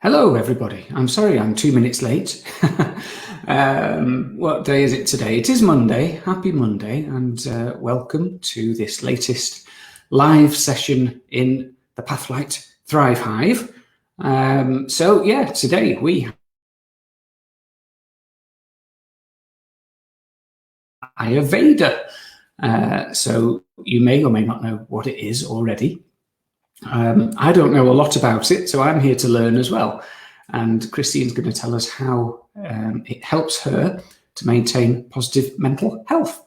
Hello, everybody. I'm sorry I'm 2 minutes late. What day is it today? It is Monday. Happy Monday, and welcome to this latest live session in the Pathlight Thrive Hive. Today we have Ayurveda. So you may or may not know what it is already. I don't know a lot about it, so I'm here to learn as well. And Christine's going to tell us how it helps her to maintain positive mental health.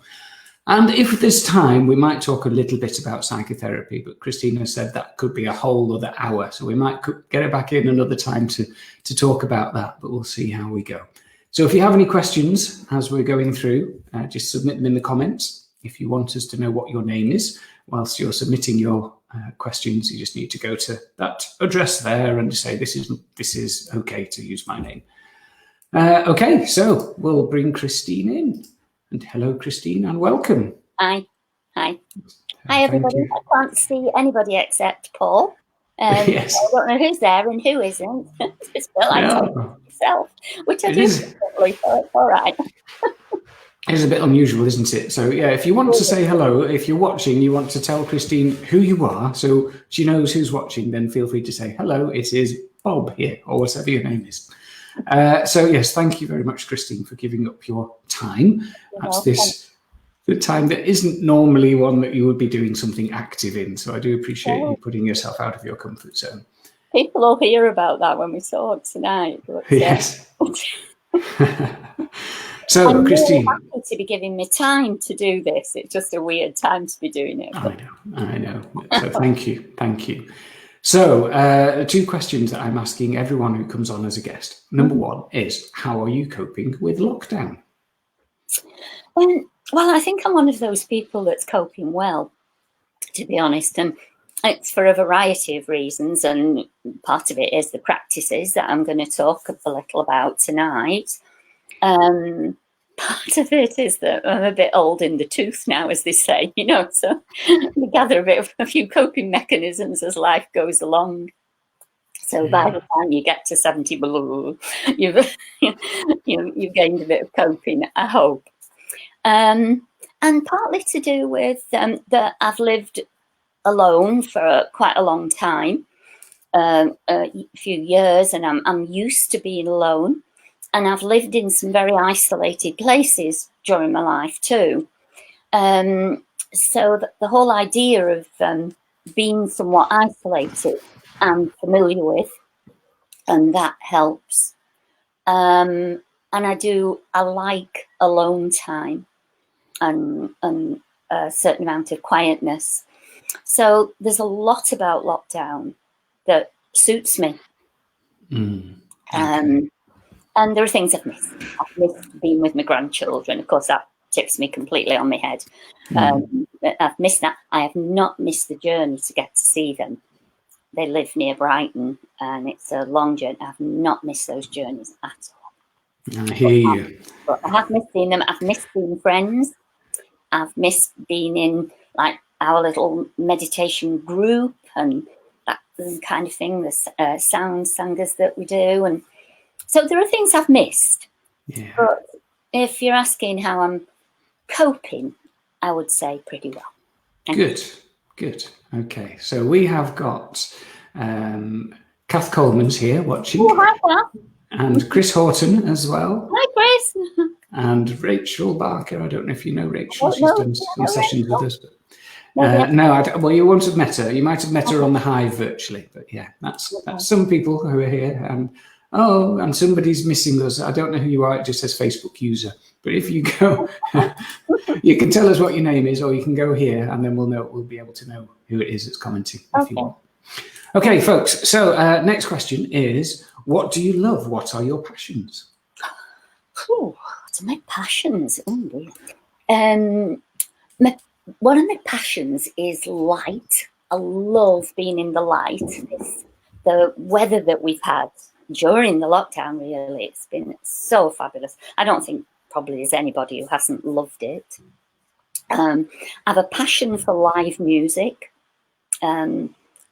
And if there's time, we might talk a little bit about psychotherapy, but Christina said that could be a whole other hour. So we might get it back in another time to talk about that, but we'll see how we go. So if you have any questions as we're going through, just submit them in the comments. If you want us to know what your name is whilst you're submitting your questions, you just need to go to that address there and say this is okay to use my name. Okay, so we'll bring Christine in. And hello, Christine, and welcome. Hi, everybody. I can't see anybody except Paul. Yes. I don't know who's there and who isn't. It's a bit like myself, which I do. So all right. It's a bit unusual, isn't it? So yeah, if you want to say hello, if you're watching, you want to tell Christine who you are, so she knows who's watching, then feel free to say hello. It is Bob here, or whatever your name is. So yes, thank you very much, Christine, for giving up your time. That's the time that isn't normally one that you would be doing something active in. So I do appreciate you putting yourself out of your comfort zone. People will hear about that when we talk tonight. But, yes. So, I'm Christine, really happy to be giving me time to do this. It's just a weird time to be doing it. I know. So thank you. So, two questions that I'm asking everyone who comes on as a guest. Number one is, how are you coping with lockdown? Well, I think I'm one of those people that's coping well, to be honest. And it's for a variety of reasons. And part of it is the practices that I'm going to talk a little about tonight. Part of it is that I'm a bit old in the tooth now, as they say, so we gather a few coping mechanisms as life goes along. So by the time you get to 70, you've gained a bit of coping, I hope. And partly to do with that I've lived alone for quite a long time, a few years, and I'm used to being alone. And I've lived in some very isolated places during my life too. So the whole idea of being somewhat isolated, I'm familiar with, and that helps. And I like alone time and a certain amount of quietness. So there's a lot about lockdown that suits me. And there are things I've missed. I've missed being with my grandchildren. Of course, that tips me completely on my head. I've missed that. I have not missed the journey to get to see them. They live near Brighton, and it's a long journey. I've not missed those journeys at all. I hear you. But I have missed seeing them. I've missed seeing friends. I've missed being in like our little meditation group and that kind of thing, the sound sanghas that we do. And so there are things I've missed. Yeah. But if you're asking how I'm coping, I would say pretty well. Good. Okay, so we have got Kath Coleman's here watching. Oh, hi, Kath. And Chris Horton as well. Hi, Chris. And Rachel Barker. I don't know if you know Rachel. She's done some sessions with us. Well, you won't have met her. You might have met her on the Hive virtually. But yeah, that's some people who are here. And somebody's missing us. I don't know who you are. It just says Facebook user. But if you go, you can tell us what your name is, or you can go here, and then we'll be able to know who it is that's commenting if you want. Okay, folks. So next question is, what do you love? What are your passions? What are my passions? One of my passions is light. I love being in the light. The weather that we've had during the lockdown, really, it's been so fabulous. I don't think probably there's anybody who hasn't loved it. I have a passion for live music.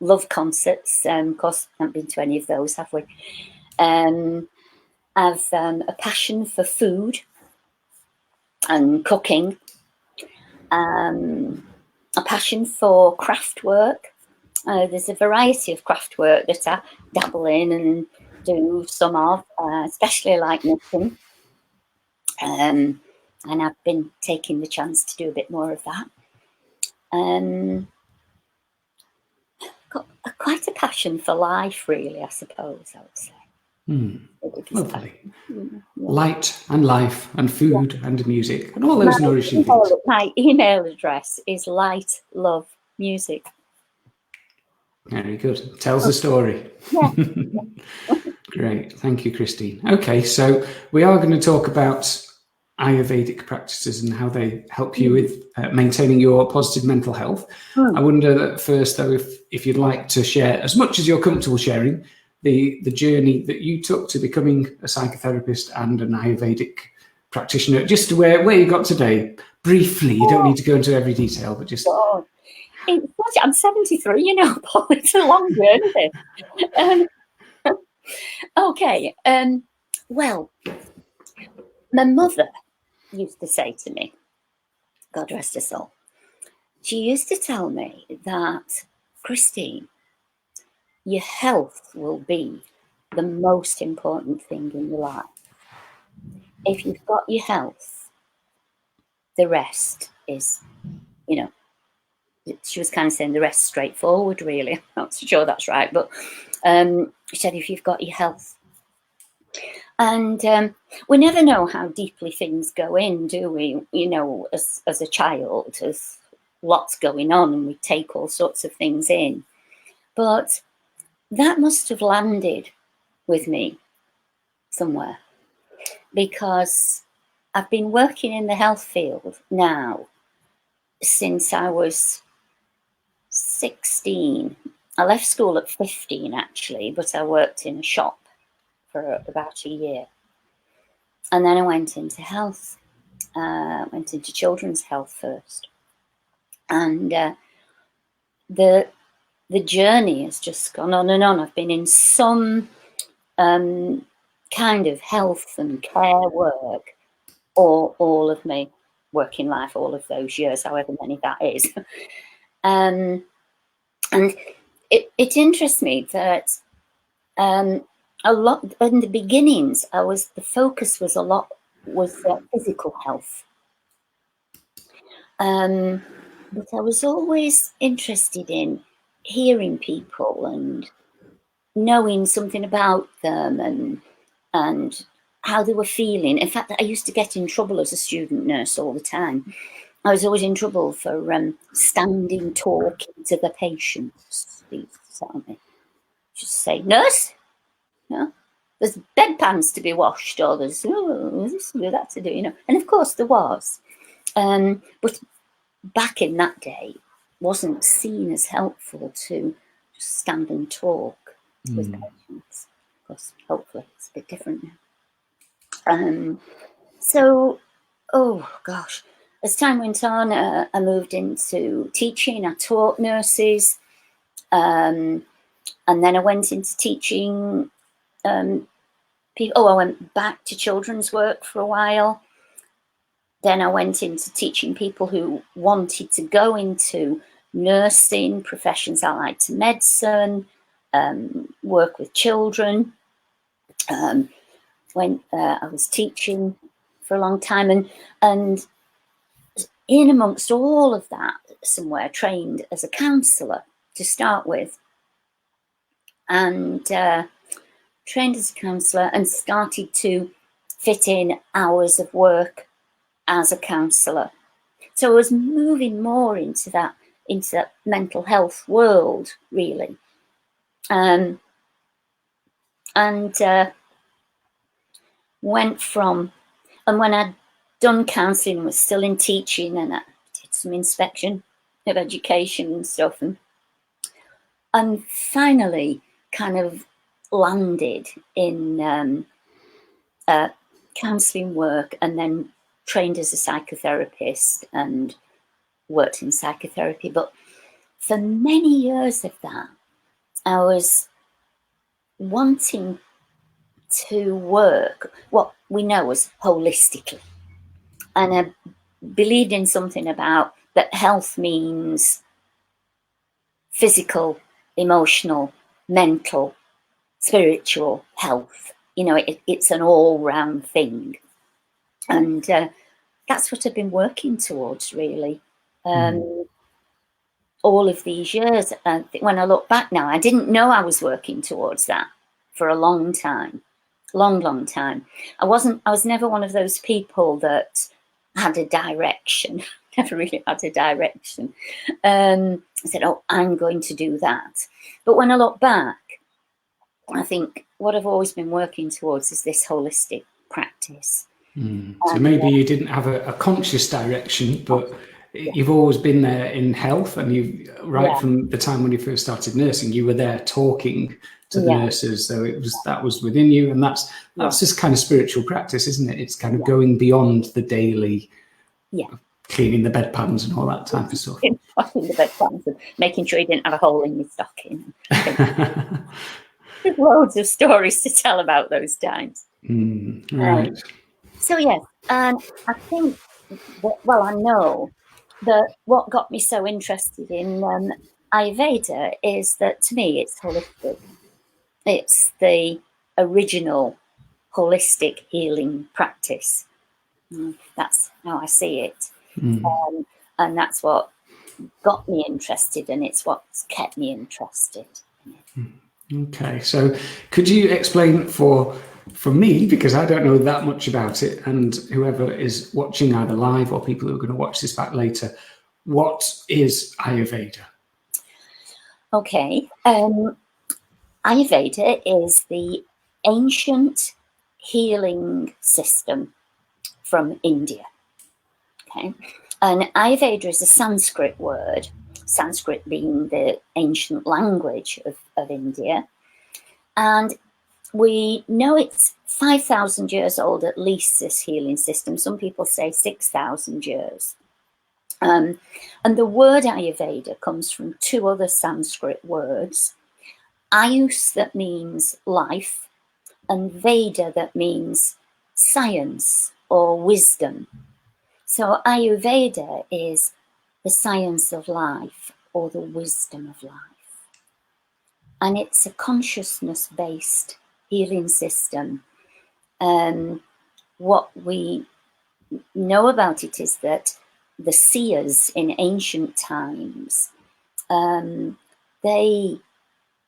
love concerts. Of course, I haven't been to any of those, have we? I've a passion for food and cooking. A passion for craft work. There's a variety of craft work that I dabble in and do some of, especially like knitting. And I've been taking the chance to do a bit more of that. Got quite a passion for life, really, I suppose, I would say. Lovely. Light and life and food and music and all those nourishing things. My email address is lightlovemusic. Very good. Tells the story. Yeah. Great. Thank you, Christine. Okay, so we are going to talk about Ayurvedic practices and how they help you with maintaining your positive mental health. I wonder that first, though, if you'd like to share, as much as you're comfortable sharing, the journey that you took to becoming a psychotherapist and an Ayurvedic practitioner, just to where you got today, briefly. You don't need to go into every detail, but just... I'm 73, you know, Paul. It's a long journey. Okay. Well, my mother used to say to me, God rest her soul, she used to tell me that, Christine, your health will be the most important thing in your life. If you've got your health, the rest is, you know, she was kind of saying the rest straightforward, really. I'm not sure that's right, but she said if you've got your health. And we never know how deeply things go in, do we? You know, as a child, there's lots going on and we take all sorts of things in. But that must have landed with me somewhere, because I've been working in the health field now since I was 16. I left school at 15, actually, but I worked in a shop for about a year. And then I went into health, went into children's health first. And the journey has just gone on and on. I've been in some kind of health and care work all of my working life, all of those years, however many that is. And it interests me that a lot in the beginnings, the focus was a lot was physical health. But I was always interested in hearing people and knowing something about them and how they were feeling. In fact, I used to get in trouble as a student nurse all the time. I was always in trouble for standing talking to the patients. They used to tell me, just say, nurse, you know, there's bedpans to be washed, or there's this or that to do, you know. And of course there was. But back in that day, wasn't seen as helpful to just stand and talk with patients. Of course, hopefully it's a bit different now. So, oh gosh, as time went on, I moved into teaching. I taught nurses, and then I went into teaching people. I went back to children's work for a while. Then I went into teaching people who wanted to go into nursing, professions allied to medicine, work with children. When I was teaching for a long time, and in amongst all of that, somewhere trained as a counsellor to start with, and trained as a counsellor and started to fit in hours of work as a counsellor. So I was moving more into that mental health world, really. And went from, and when I'd done counselling, was still in teaching, and I did some inspection of education and stuff, and finally kind of landed in counselling work, and then trained as a psychotherapist and worked in psychotherapy. But for many years of that, I was wanting to work what we know as holistically. And I believed in something about that health means physical, emotional, mental, spiritual health. You know, it's an all-round thing. And that's what I've been working towards, really. All of these years. When I look back now, I didn't know I was working towards that for a long time. Long time. I was never one of those people that had a direction. Never really had a direction. I said, oh, I'm going to do that. But when I look back, I think what I've always been working towards is this holistic practice. So maybe you didn't have a conscious direction, but you've always been there in health, and from the time when you first started nursing, you were there talking to the nurses. So that was within you, and that's just kind of spiritual practice, isn't it? It's kind of going beyond the daily, cleaning the bedpans and all that type of stuff. Washing the bedpans and making sure you didn't have a hole in your stocking. There's loads of stories to tell about those times. Right. So yes, and I think I know that what got me so interested in Ayurveda is that, to me, it's holistic. It's the original holistic healing practice. That's how I see it. And that's what got me interested, and it's what's kept me interested in it. Okay, so could you explain for me, because I don't know that much about it, and whoever is watching either live or people who are going to watch this back later, what is Ayurveda? Okay, Ayurveda is the ancient healing system from India. Okay, and Ayurveda is a Sanskrit word, Sanskrit being the ancient language of India, and we know it's 5,000 years old at least, this healing system. Some people say 6,000 years. And the word Ayurveda comes from two other Sanskrit words, Ayus, that means life, and Veda, that means science or wisdom. So Ayurveda is the science of life or the wisdom of life. And it's a consciousness-based healing system. What we know about it is that the seers in ancient times, they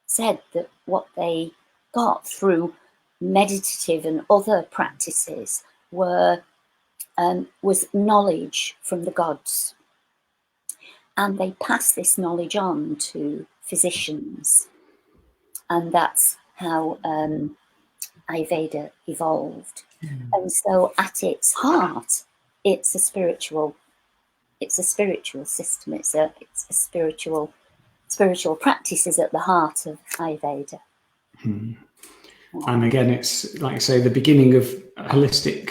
said that what they got through meditative and other practices was knowledge from the gods. And they passed this knowledge on to physicians. And that's how Ayurveda evolved. And so at its heart, it's a spiritual system. It's a spiritual practice is at the heart of Ayurveda. And again, it's like I say, the beginning of holistic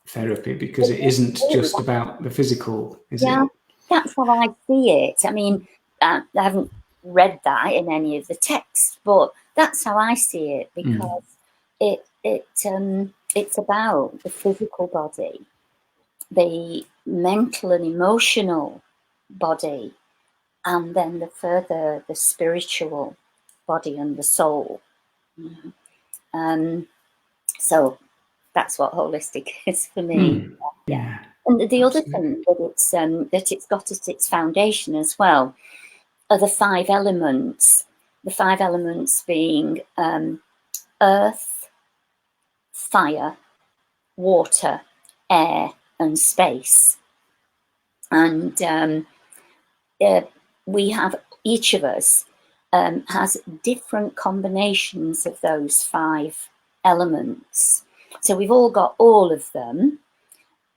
therapy, because it isn't just about the physical, is it? That's how I see it. I mean, I haven't read that in any of the texts, but that's how I see it, because it's about the physical body, the mental and emotional body, and then the spiritual body and the soul. So that's what holistic is for me. And the other thing that it's got as its foundation as well are the 5 elements. The 5 elements being earth, fire, water, air, and space. And we have, each of us has different combinations of those 5 elements. So we've all got all of them,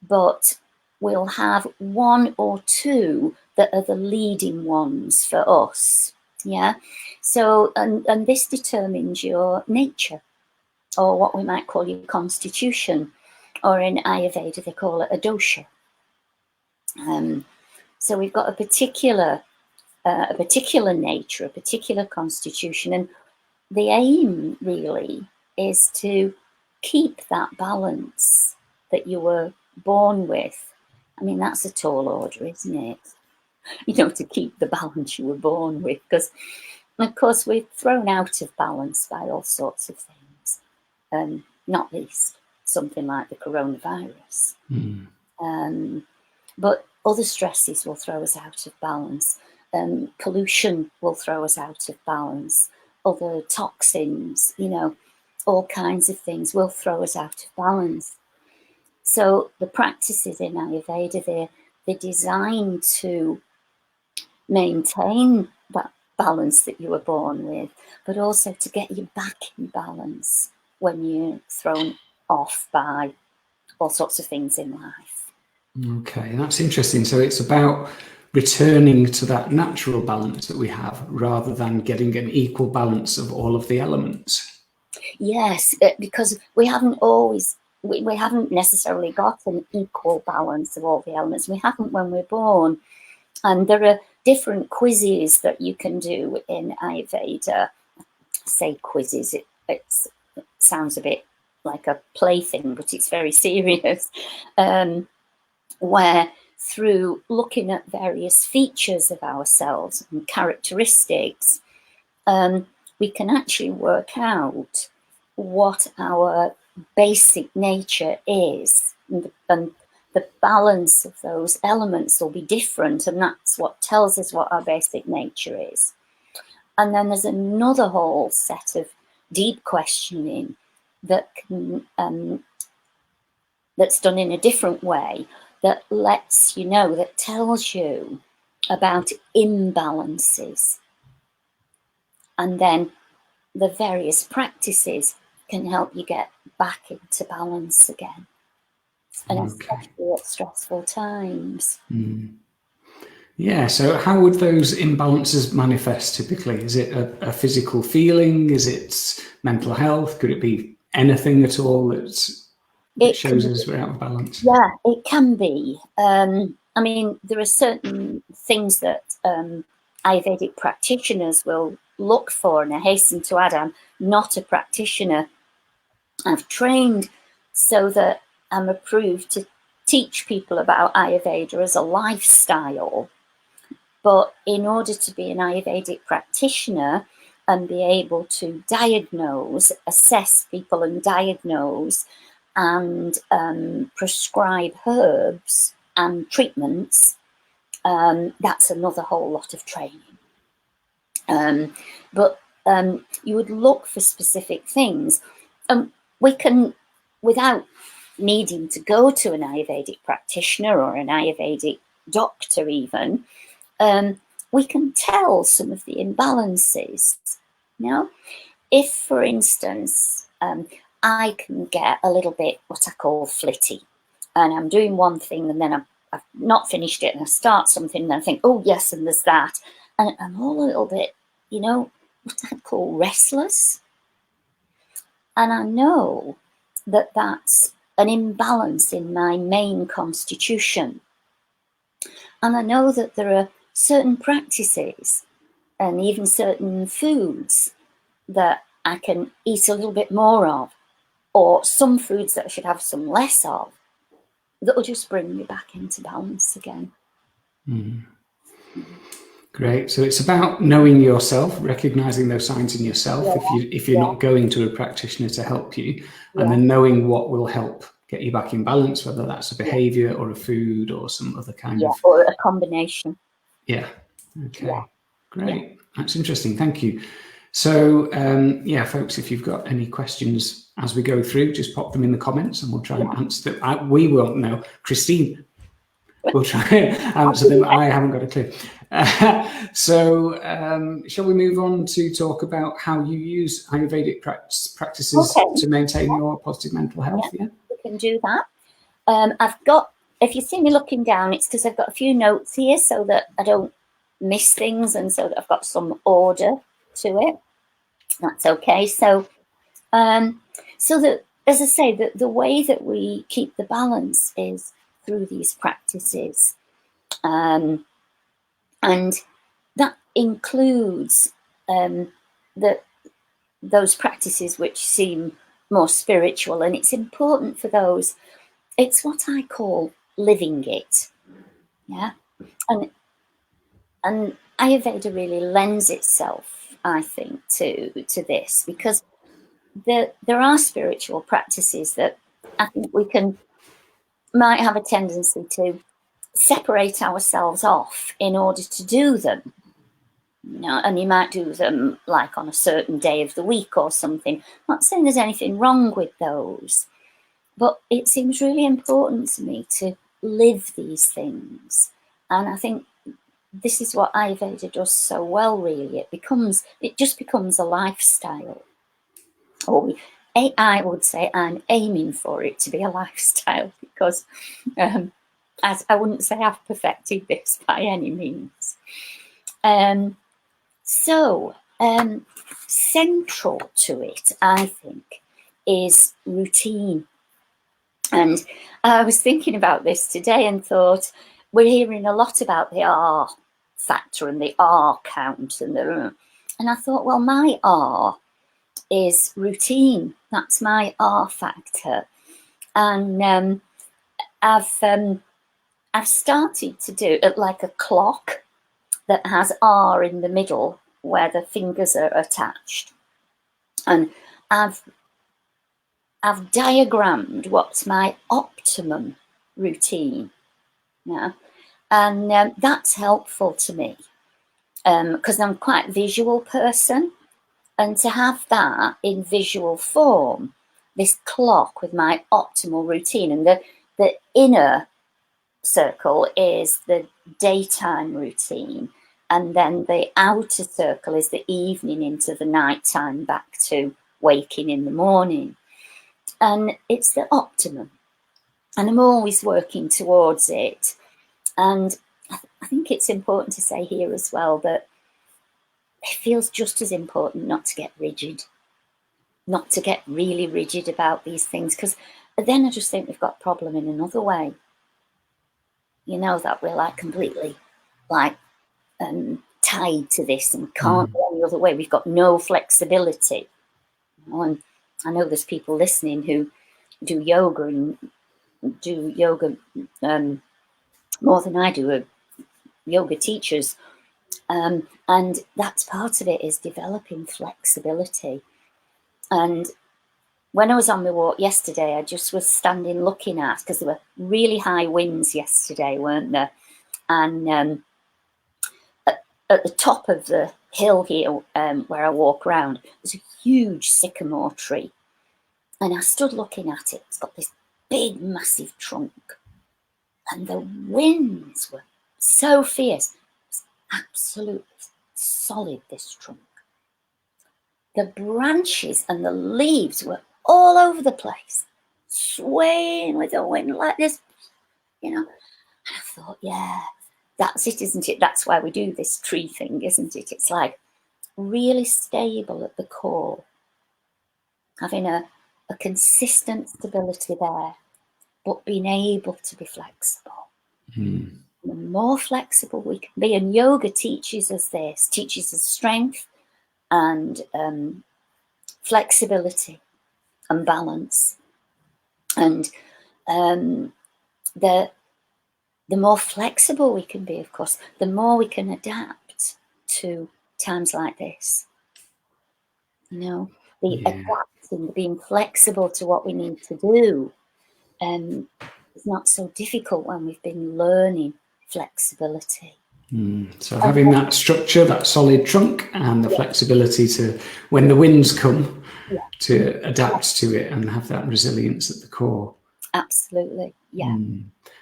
but we'll have 1 or 2 that are the leading ones for us. Yeah. So, and this determines your nature, or what we might call your constitution, or in Ayurveda they call it a dosha. So we've got a particular a particular nature, a particular constitution, and the aim really is to keep that balance that you were born with. I mean, that's a tall order, isn't it? You know, to keep the balance you were born with, because of course we're thrown out of balance by all sorts of things, not least something like the coronavirus. But other stresses will throw us out of balance. Pollution will throw us out of balance. Other toxins, you know, all kinds of things will throw us out of balance. So the practices in Ayurveda, they're designed to maintain that balance that you were born with, but also to get you back in balance when you're thrown off by all sorts of things in life. Okay, that's interesting. So it's about returning to that natural balance that we have rather than getting an equal balance of all of the elements. Yes, because we haven't always, we haven't necessarily got an equal balance of all the elements. We haven't when we're born. And there are different quizzes that you can do in Ayurveda. Say quizzes, it sounds a bit like a plaything, but it's very serious. Where through looking at various features of ourselves and characteristics, we can actually work out what our basic nature is, and the balance of those elements will be different, and that's what tells us what our basic nature is. And then there's another whole set of deep questioning that can, that's done in a different way, that lets you know, that tells you about imbalances. And then the various practices can help you get back into balance again. And especially at stressful times. Yeah, so how would those imbalances manifest typically? Is it a physical feeling? Is it mental health? Could it be anything at all that shows us we're out of balance? Yeah, it can be. I mean, there are certain things that Ayurvedic practitioners will look for, and I hasten to add, I'm not a practitioner. I've trained so that I'm approved to teach people about Ayurveda as a lifestyle. But in order to be an Ayurvedic practitioner and be able to diagnose, assess people and diagnose and prescribe herbs and treatments, that's another whole lot of training. But you would look for specific things. We can, without needing to go to an Ayurvedic practitioner or an Ayurvedic doctor even, we can tell some of the imbalances. You know, if, for instance, I can get a little bit what I call flitty, and I'm doing one thing and then I've not finished it, and I start something and I think, oh yes, and there's that, and I'm all a little bit, you know, what I call restless. And I know that that's an imbalance in my main constitution. And I know that there are certain practices and even certain foods that I can eat a little bit more of, or some foods that I should have some less of, that will just bring me back into balance again. Great. So it's about knowing yourself, recognizing those signs in yourself, if you're not going to a practitioner to help you, and then knowing what will help get you back in balance, whether that's a behavior or a food or some other kind of... or a combination. Yeah. Okay. Great. That's interesting. Thank you. So, yeah, folks, if you've got any questions as we go through, just pop them in the comments and we'll try and answer them. We won't know. Christine will try and answer them. I haven't got a clue. So, shall we move on to talk about how you use Ayurvedic practices to maintain your positive mental health? Yeah, we can do that. I've got, if you see me looking down, it's because I've got a few notes here so that I don't miss things, and so that I've got some order to it. That's okay. So, so that, as I say, the way that we keep the balance is through these practices. And that includes those practices which seem more spiritual, and it's important for those. It's what I call living it, yeah. And Ayurveda really lends itself, I think, to this, because there are spiritual practices that I think we might have a tendency to separate ourselves off in order to do them. You know, and you might do them like on a certain day of the week or something. I'm not saying there's anything wrong with those, but it seems really important to me to live these things. And I think this is what Ayurveda does so well, really. It just becomes a lifestyle. Or I would say I'm aiming for it to be a lifestyle, because as I wouldn't say I've perfected this by any means. So central to it, I think, is routine. And I was thinking about this today and thought, we're hearing a lot about the R factor and the R count, and I thought, well, my R is routine. That's my R factor. And I've started to do it like a clock that has R in the middle where the fingers are attached. And I've diagrammed what's my optimum routine. Yeah. And that's helpful to me because I'm quite a visual person. And to have that in visual form, this clock with my optimal routine, and the inner circle is the daytime routine, and then the outer circle is the evening into the nighttime, back to waking in the morning. And it's the optimum, and I'm always working towards it. And I think it's important to say here as well that it feels just as important not to get rigid, not to get really rigid about these things, because then I just think we've got a problem in another way. You know, that we're like completely like tied to this and can't go any other way. We've got no flexibility. You know, and I know there's people listening who do yoga more than I do, yoga teachers. And that's part of it, is developing flexibility. And when I was on my walk yesterday, I just was standing looking at, because there were really high winds yesterday, weren't there? And at the top of the hill here, where I walk around, there's a huge sycamore tree. And I stood looking at it. It's got this big, massive trunk. And the winds were so fierce. It's absolutely solid, this trunk. The branches and the leaves were all over the place, swaying with the wind like this, you know. And I thought, yeah, that's it, isn't it? That's why we do this tree thing, isn't it? It's like really stable at the core, having a consistent stability there, but being able to be flexible. The more flexible we can be, and yoga teaches us this, teaches us strength and flexibility and balance. And the more flexible we can be, of course, the more we can adapt to times like this. You know, the adapting, being flexible to what we need to do. It's not so difficult when we've been learning flexibility. So having that structure, that solid trunk, and the flexibility to, when the winds come, to adapt to it and have that resilience at the core. Absolutely, yeah.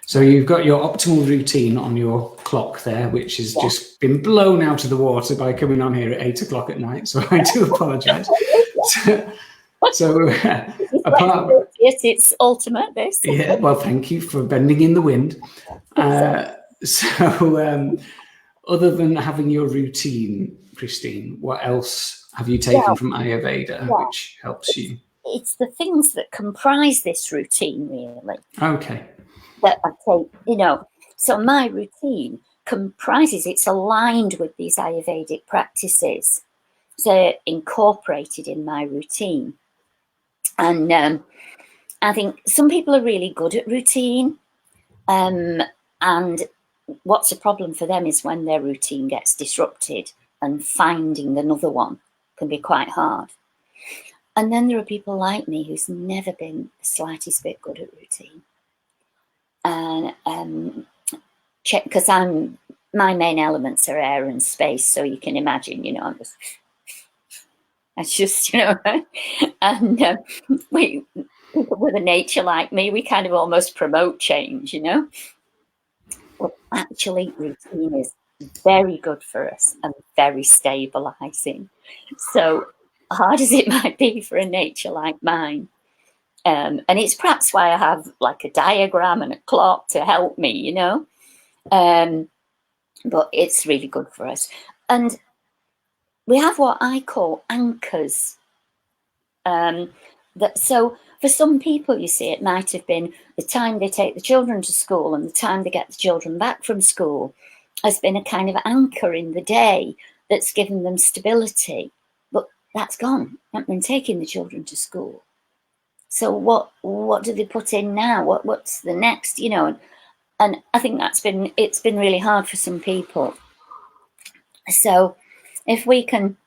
So you've got your optimal routine on your clock there, which has just been blown out of the water by coming on here at 8 o'clock at night. So I do apologise. So apart, it's ultimate, this. Yeah, well, thank you for bending in the wind. So other than having your routine, Christine, what else have you taken from Ayurveda which helps you? It's the things that comprise this routine, really. Okay. That I take, you know. So my routine comprises, it's aligned with these Ayurvedic practices. So incorporated in my routine. And I think some people are really good at routine. And what's a problem for them is when their routine gets disrupted, and finding another one can be quite hard. And then there are people like me who's never been the slightest bit good at routine. And because my main elements are air and space, so you can imagine, you know, that's just, you know, and people with a nature like me, we kind of almost promote change, you know. But actually, routine is very good for us and very stabilizing. So hard as it might be for a nature like mine, and it's perhaps why I have like a diagram and a clock to help me, you know. But it's really good for us. And we have what I call anchors. So for some people, you see, it might have been the time they take the children to school and the time they get the children back from school has been a kind of anchor in the day that's given them stability. But that's gone. They haven't been taking the children to school. So what do they put in now? What's the next? You know, and I think it's been really hard for some people. So if we can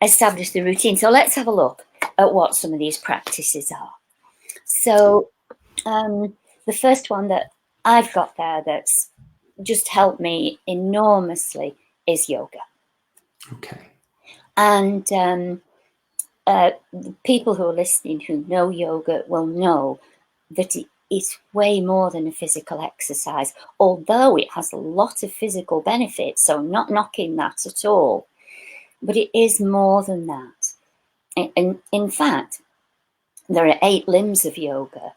establish the routine, so let's have a look at what some of these practices are. So the first one that I've got there that's just helped me enormously is yoga. Okay. And the people who are listening who know yoga will know that it's way more than a physical exercise, although it has a lot of physical benefits, so I'm not knocking that at all. But it is more than that. And in fact, there are 8 limbs of yoga,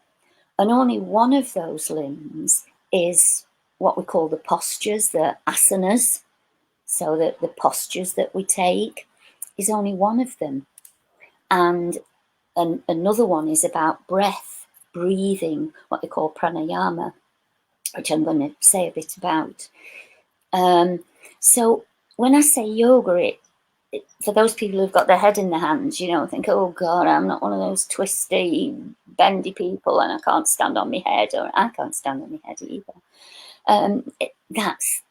and only one of those limbs is what we call the postures, the asanas. So that the postures that we take is only one of them. And another one is about breath, breathing, what they call pranayama, which I'm going to say a bit about. So when I say yoga, for those people who've got their head in their hands, you know, think, oh God, I'm not one of those twisty, bendy people and I can't stand on my head, or I can't stand on my head either. That's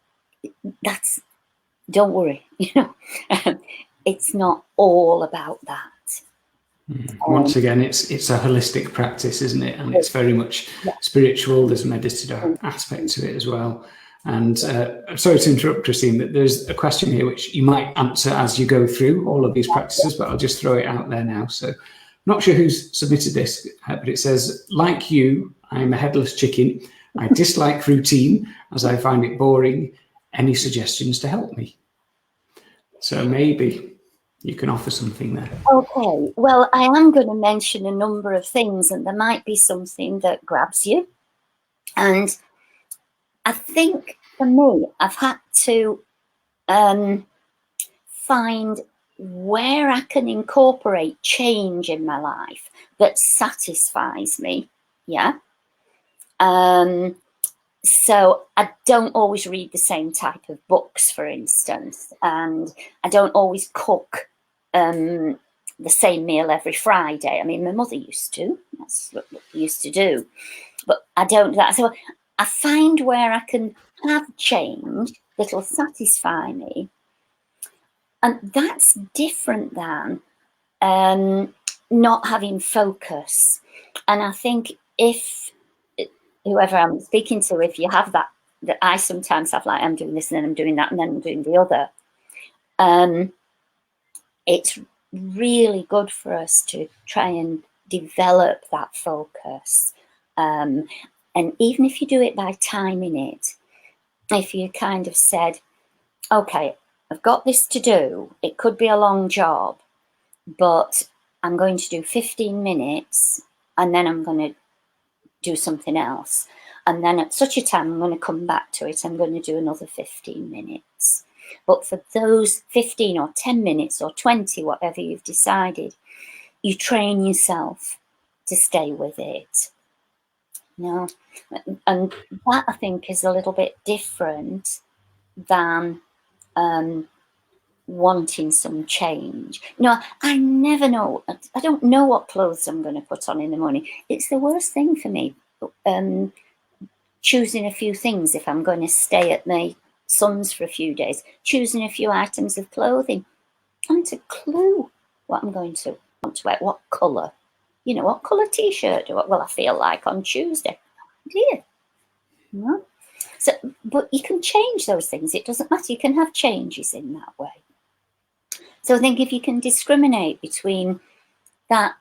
don't worry, you know, it's not all about that. Once again, it's a holistic practice, isn't it? And it's very much spiritual. There's a meditative aspect to it as well. And I'm sorry to interrupt, Christine, but there's a question here which you might answer as you go through all of these practices, but I'll just throw it out there now. So I'm not sure who's submitted this, but it says, like you, I'm a headless chicken. I dislike routine as I find it boring. Any suggestions to help me? So maybe you can offer something there. Okay, well, I am going to mention a number of things, and there might be something that grabs you. And I think for me, I've had to find where I can incorporate change in my life that satisfies me. Yeah. So I don't always read the same type of books, for instance, and I don't always cook the same meal every Friday. I mean, my mother used to. That's what we used to do. But I don't do that. So I find where I can have change that'll satisfy me. And that's different than not having focus. And I think if whoever I'm speaking to, if you have that I sometimes have, like, I'm doing this and then I'm doing that and then I'm doing the other, it's really good for us to try and develop that focus. And even if you do it by timing it, if you kind of said, okay, I've got this to do, it could be a long job, but I'm going to do 15 minutes and then I'm going to do something else. And then at such a time, I'm going to come back to it. I'm going to do another 15 minutes. But for those 15 or 10 minutes or 20, whatever you've decided, you train yourself to stay with it. You know? And that, I think, is a little bit different than wanting some change. No, I never know. I don't know what clothes I'm going to put on in the morning. It's the worst thing for me. Choosing a few things if I'm going to stay at my son's for a few days. Choosing a few items of clothing. I haven't a clue what I'm going to want to wear. What colour? You know, what colour T-shirt do I feel like on Tuesday? Dear. No. So, but you can change those things. It doesn't matter. You can have changes in that way. So I think if you can discriminate between that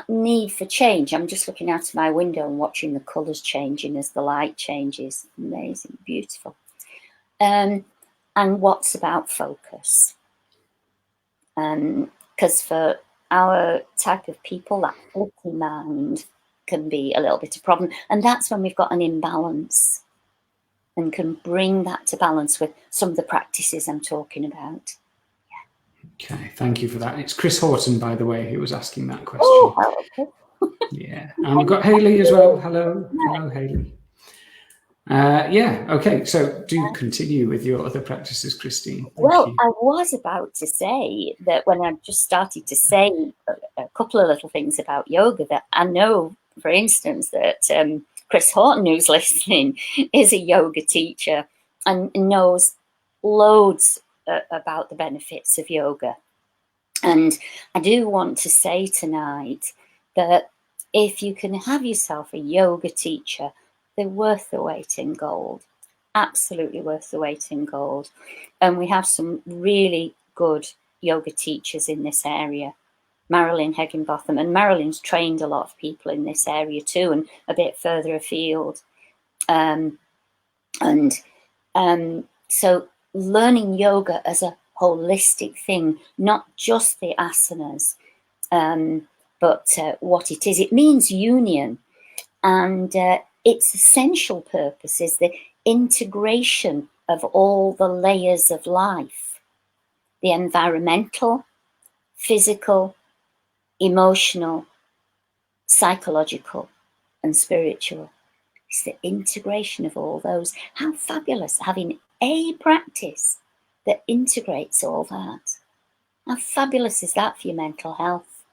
need for change, I'm just looking out of my window and watching the colours changing as the light changes. Amazing, beautiful. And what's about focus? Because for our type of people, that flicky mind can be a little bit of a problem. And that's when we've got an imbalance and can bring that to balance with some of the practices I'm talking about. Okay, thank you for that. It's Chris Horton, by the way, who was asking that question. Oh, okay. Yeah, and we've got Hayley as well. Hello, hello, Hayley. Yeah, okay, so do continue with your other practices, Christine. Well, I was about to say that when I just started to say a couple of little things about yoga, that I know, for instance, that Chris Horton, who's listening, is a yoga teacher and knows loads about the benefits of yoga. And I do want to say tonight that if you can have yourself a yoga teacher, they're worth the weight in gold. Absolutely worth the weight in gold. And we have some really good yoga teachers in this area. Marilyn Higginbotham, and Marilyn's trained a lot of people in this area too, and a bit further afield. So learning yoga as a holistic thing, not just the asanas, but what it is. It means union, and its essential purpose is the integration of all the layers of life, the environmental, physical, emotional, psychological, and spiritual. It's the integration of all those. How fabulous having a practice that integrates all that. How fabulous is that for your mental health?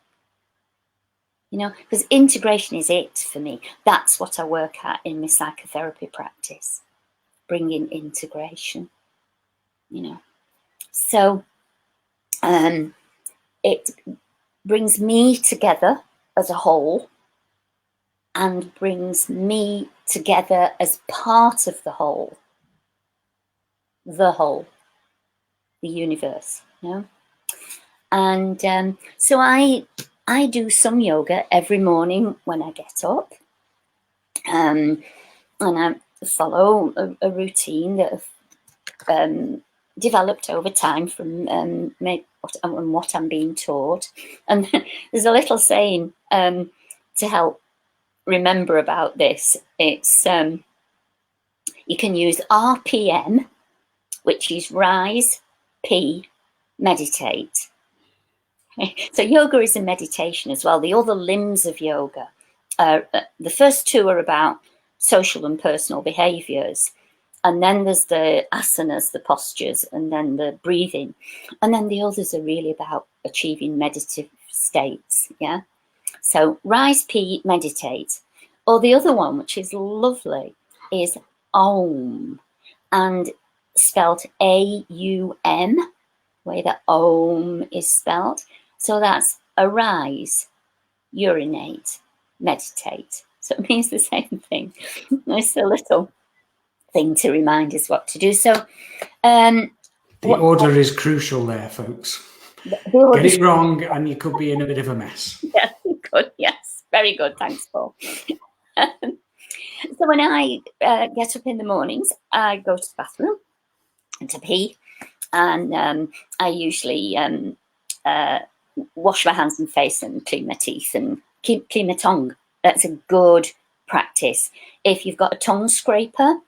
You know, because integration is it for me. That's what I work at in my psychotherapy practice, bringing integration, you know. So it brings me together as a whole and brings me together as part of the whole, the universe, you know. And so I do some yoga every morning when I get up, and I follow a routine that I've developed over time from what I'm being taught. And there's a little saying to help remember about this. It's you can use RPM, which is rise, P, meditate. So yoga is a meditation as well. The other limbs of yoga, the first two are about social and personal behaviours, and then there's the asanas, the postures, and then the breathing, and then the others are really about achieving meditative states. Yeah. So rise, P, meditate. Or the other one, which is lovely, is Om, and spelled AUM, the way that Om is spelled. So that's arise, urinate, meditate. So it means the same thing. It's a little thing to remind us what to do. So the order is crucial there, folks. Get it wrong and you could be in a bit of a mess. Yeah, good. Yes, very good. Thanks, Paul. So when I get up in the mornings, I go to the bathroom to pee, and I usually wash my hands and face and clean my teeth and clean my tongue. That's a good practice. If you've got a tongue scraper,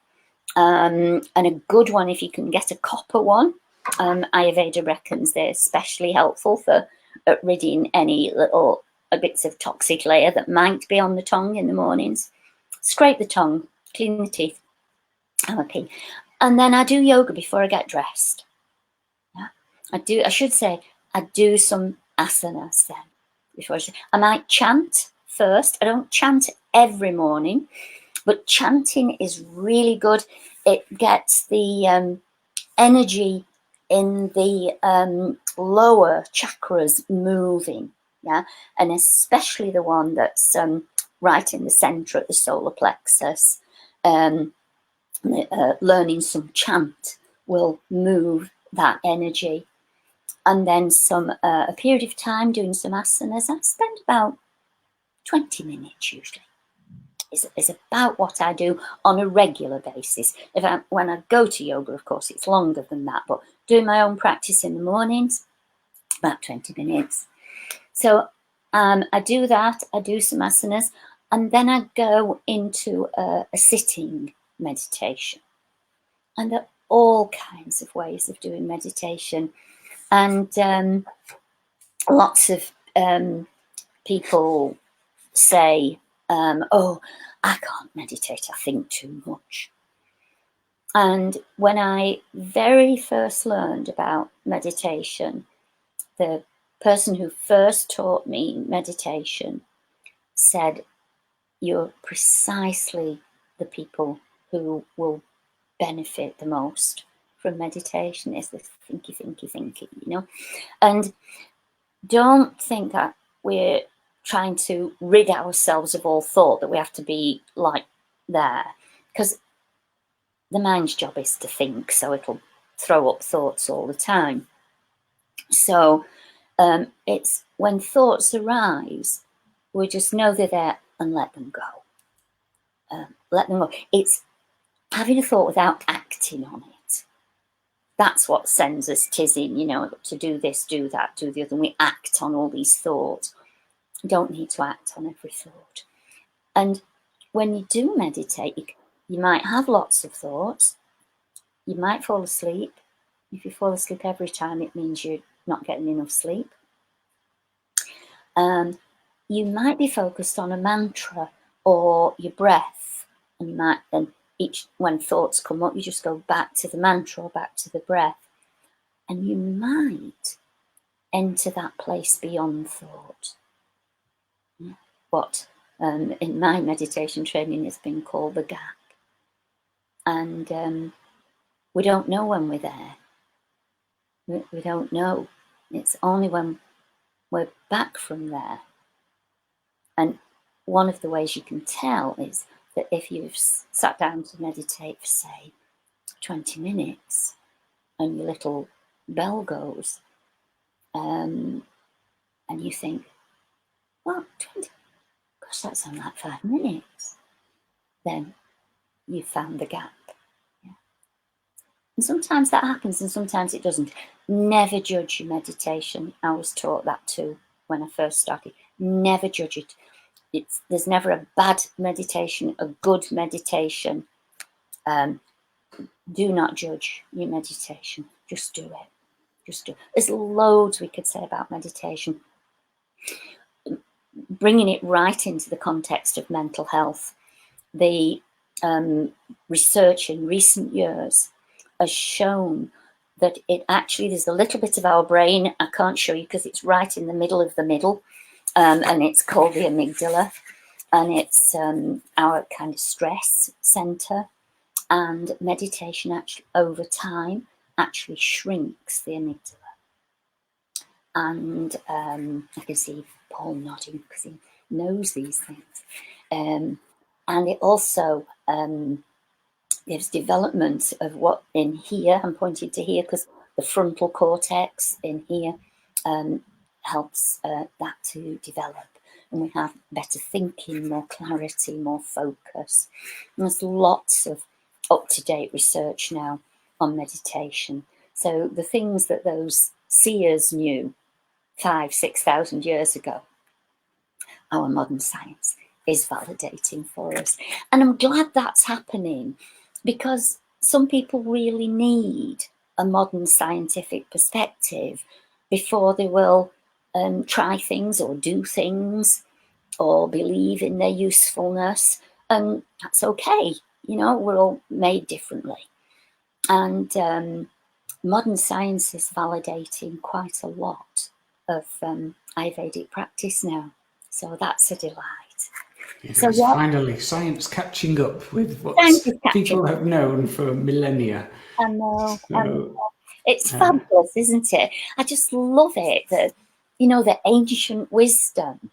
and a good one if you can get a copper one, Ayurveda reckons they're especially helpful for ridding any little bits of toxic layer that might be on the tongue in the mornings. Scrape the tongue, clean the teeth. Okay. And then I do yoga before I get dressed. Yeah. I should say, I do some asanas then. Before I might chant first. I don't chant every morning, but chanting is really good. It gets the energy in the lower chakras moving, yeah, and especially the one that's right in the center at the solar plexus. Learning some chant will move that energy, and then a period of time doing some asanas. I spend about 20 minutes usually. Is about what I do on a regular basis. When I go to yoga, of course, it's longer than that, but doing my own practice in the mornings, about 20 minutes. So I do that, I do some asanas, and then I go into a sitting meditation. And there are all kinds of ways of doing meditation. And lots of people say, oh, I can't meditate, I think too much. And when I very first learned about meditation, the person who first taught me meditation said, you're precisely the people who will benefit the most from meditation. Is this thinky, and don't think that we're trying to rid ourselves of all thought, that we have to be like there, because the mind's job is to think, so it'll throw up thoughts all the time. So it's when thoughts arise, we just know they're there and let them go. Let them go. It's having a thought without acting on it. That's what sends us tizzing, to do this, do that, do the other. And we act on all these thoughts. You don't need to act on every thought. And when you do meditate, you might have lots of thoughts. You might fall asleep. If you fall asleep every time, it means you're not getting enough sleep. You might be focused on a mantra or your breath, and you might then when thoughts come up, you just go back to the mantra or back to the breath, and you might enter that place beyond thought. What in my meditation training has been called the gap, and we don't know when we're there. We don't know. It's only when we're back from there. And one of the ways you can tell is that if you've sat down to meditate for, say, 20 minutes and your little bell goes, and you think, well, 20, gosh, that sounds like 5 minutes, then you've found the gap. Yeah. And sometimes that happens and sometimes it doesn't. Never judge your meditation. I was taught that too when I first started. Never judge it. There's never a bad meditation, a good meditation. Do not judge your meditation. Just do it. Just do it. There's loads we could say about meditation. Bringing it right into the context of mental health. The research in recent years has shown that it actually, there's a little bit of our brain, I can't show you because it's right in the middle of the middle, and it's called the amygdala, and it's our kind of stress center, and meditation actually over time actually shrinks the amygdala. And I can see Paul nodding because he knows these things. And it also gives development of what in here, I'm pointing to here because the frontal cortex in here helps that to develop. And we have better thinking, more clarity, more focus. And there's lots of up-to-date research now on meditation. So the things that those seers knew 5,000-6,000 years ago, our modern science is validating for us. And I'm glad that's happening because some people really need a modern scientific perspective before they will try things or do things or believe in their usefulness. And that's okay. We're all made differently. And modern science is validating quite a lot of Ayurvedic practice now. So that's a delight. Yes, so finally, science catching up with what people have known for millennia. I know. It's fabulous, isn't it? I just love it that, you know, the ancient wisdom,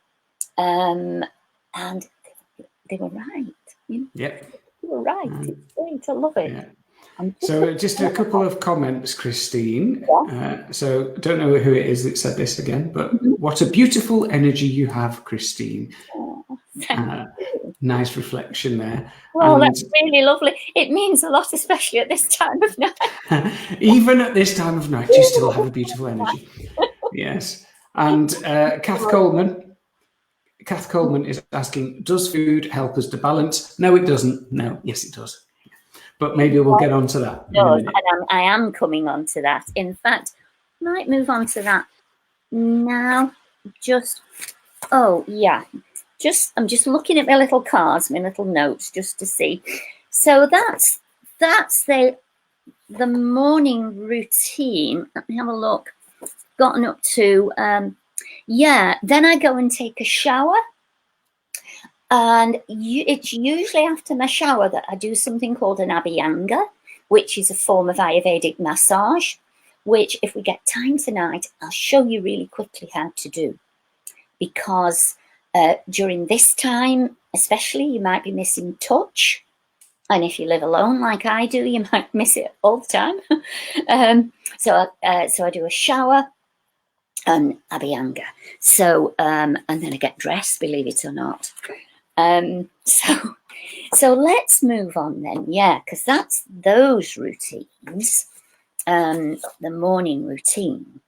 and they were right. You know? Yep. They were right. It's great. I love it. Yeah. So just a couple of comments, Christine. So don't know who it is that said this again, but what a beautiful energy you have, Christine. Nice reflection there. Oh, that's really lovely. It means a lot, especially at this time of night. Even at this time of night, you still have a beautiful energy. Yes. And Kath Coleman is asking, does food help us to balance? No, it doesn't. No, yes, it does. But maybe we'll get on to that in a minute. And I am coming on to that. In fact, I might move on to that now. I'm just looking at my little cards, my little notes, just to see. So that's the morning routine. Let me have a look. Gotten up to then I go and take a shower. And it's usually after my shower that I do something called an abhyanga, which is a form of Ayurvedic massage, which, if we get time tonight, I'll show you really quickly how to do. Because during this time, especially, you might be missing touch. And if you live alone like I do, you might miss it all the time. So I do a shower and abhyanga. So, and then I get dressed, believe it or not. So let's move on then, because that's those routines, the morning routine.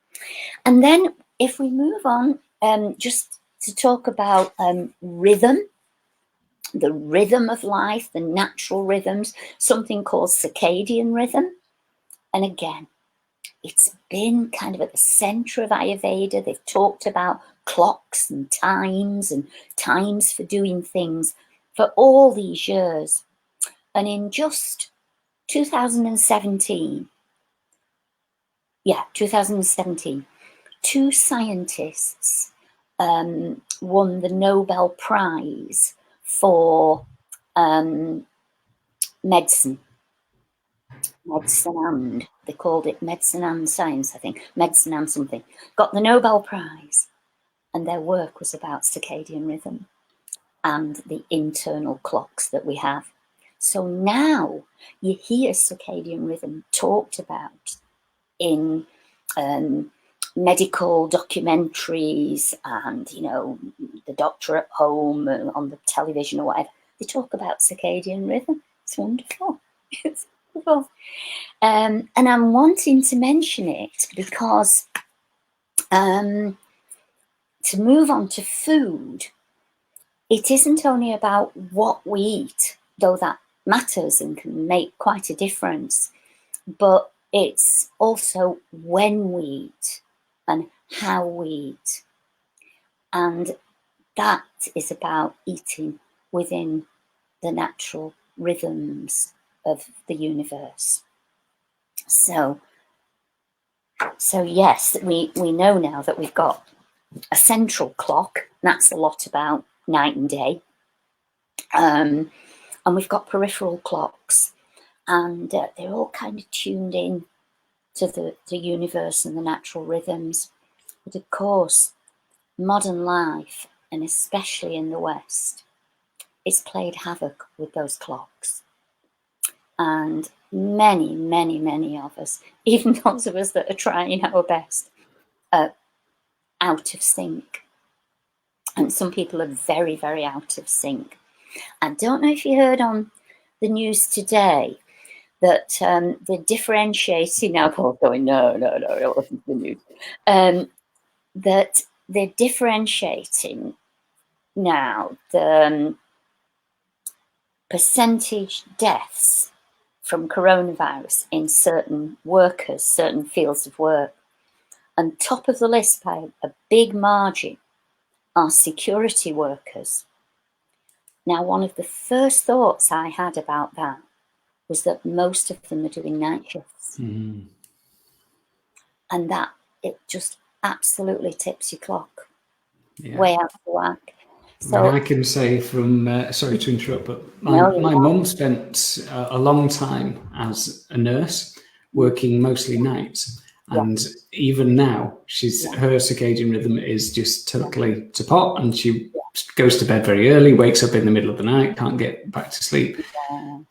And then if we move on, just to talk about rhythm, the rhythm of life, the natural rhythms, something called circadian rhythm. And again, it's been kind of at the center of Ayurveda. They've talked about clocks and times for doing things for all these years. And in just 2017, two scientists won the Nobel Prize for medicine. Medicine and, they called it medicine and science, I think. Medicine and something. Got the Nobel Prize. And their work was about circadian rhythm and the internal clocks that we have. So now you hear circadian rhythm talked about in medical documentaries and, you know, the doctor at home on the television or whatever. They talk about circadian rhythm. It's wonderful. It's wonderful. And I'm wanting to mention it because to move on to food, it isn't only about what we eat, though that matters and can make quite a difference, but it's also when we eat and how we eat. And that is about eating within the natural rhythms of the universe. So yes, we know now that we've got a central clock. That's a lot about night and day. And we've got peripheral clocks, and they're all kind of tuned in to the universe and the natural rhythms. But of course, modern life, and especially in the West, it's played havoc with those clocks. And many, many, many of us, even those of us that are trying our best, are out of sync. And some people are very, very out of sync. I don't know if you heard on the news today that they're differentiating now. Paul's going, no, it wasn't the news. That they're differentiating now the percentage deaths from coronavirus in certain workers, certain fields of work. And top of the list by a big margin are security workers. Now, one of the first thoughts I had about that was that most of them are doing night shifts. Mm. And that, it just absolutely tips your clock Yeah. way out of whack. So I mean, I can say from, sorry to interrupt, but my mum spent a long time as a nurse, working mostly nights. And even now, her circadian rhythm is just totally to pot, and she goes to bed very early, wakes up in the middle of the night, can't get back to sleep.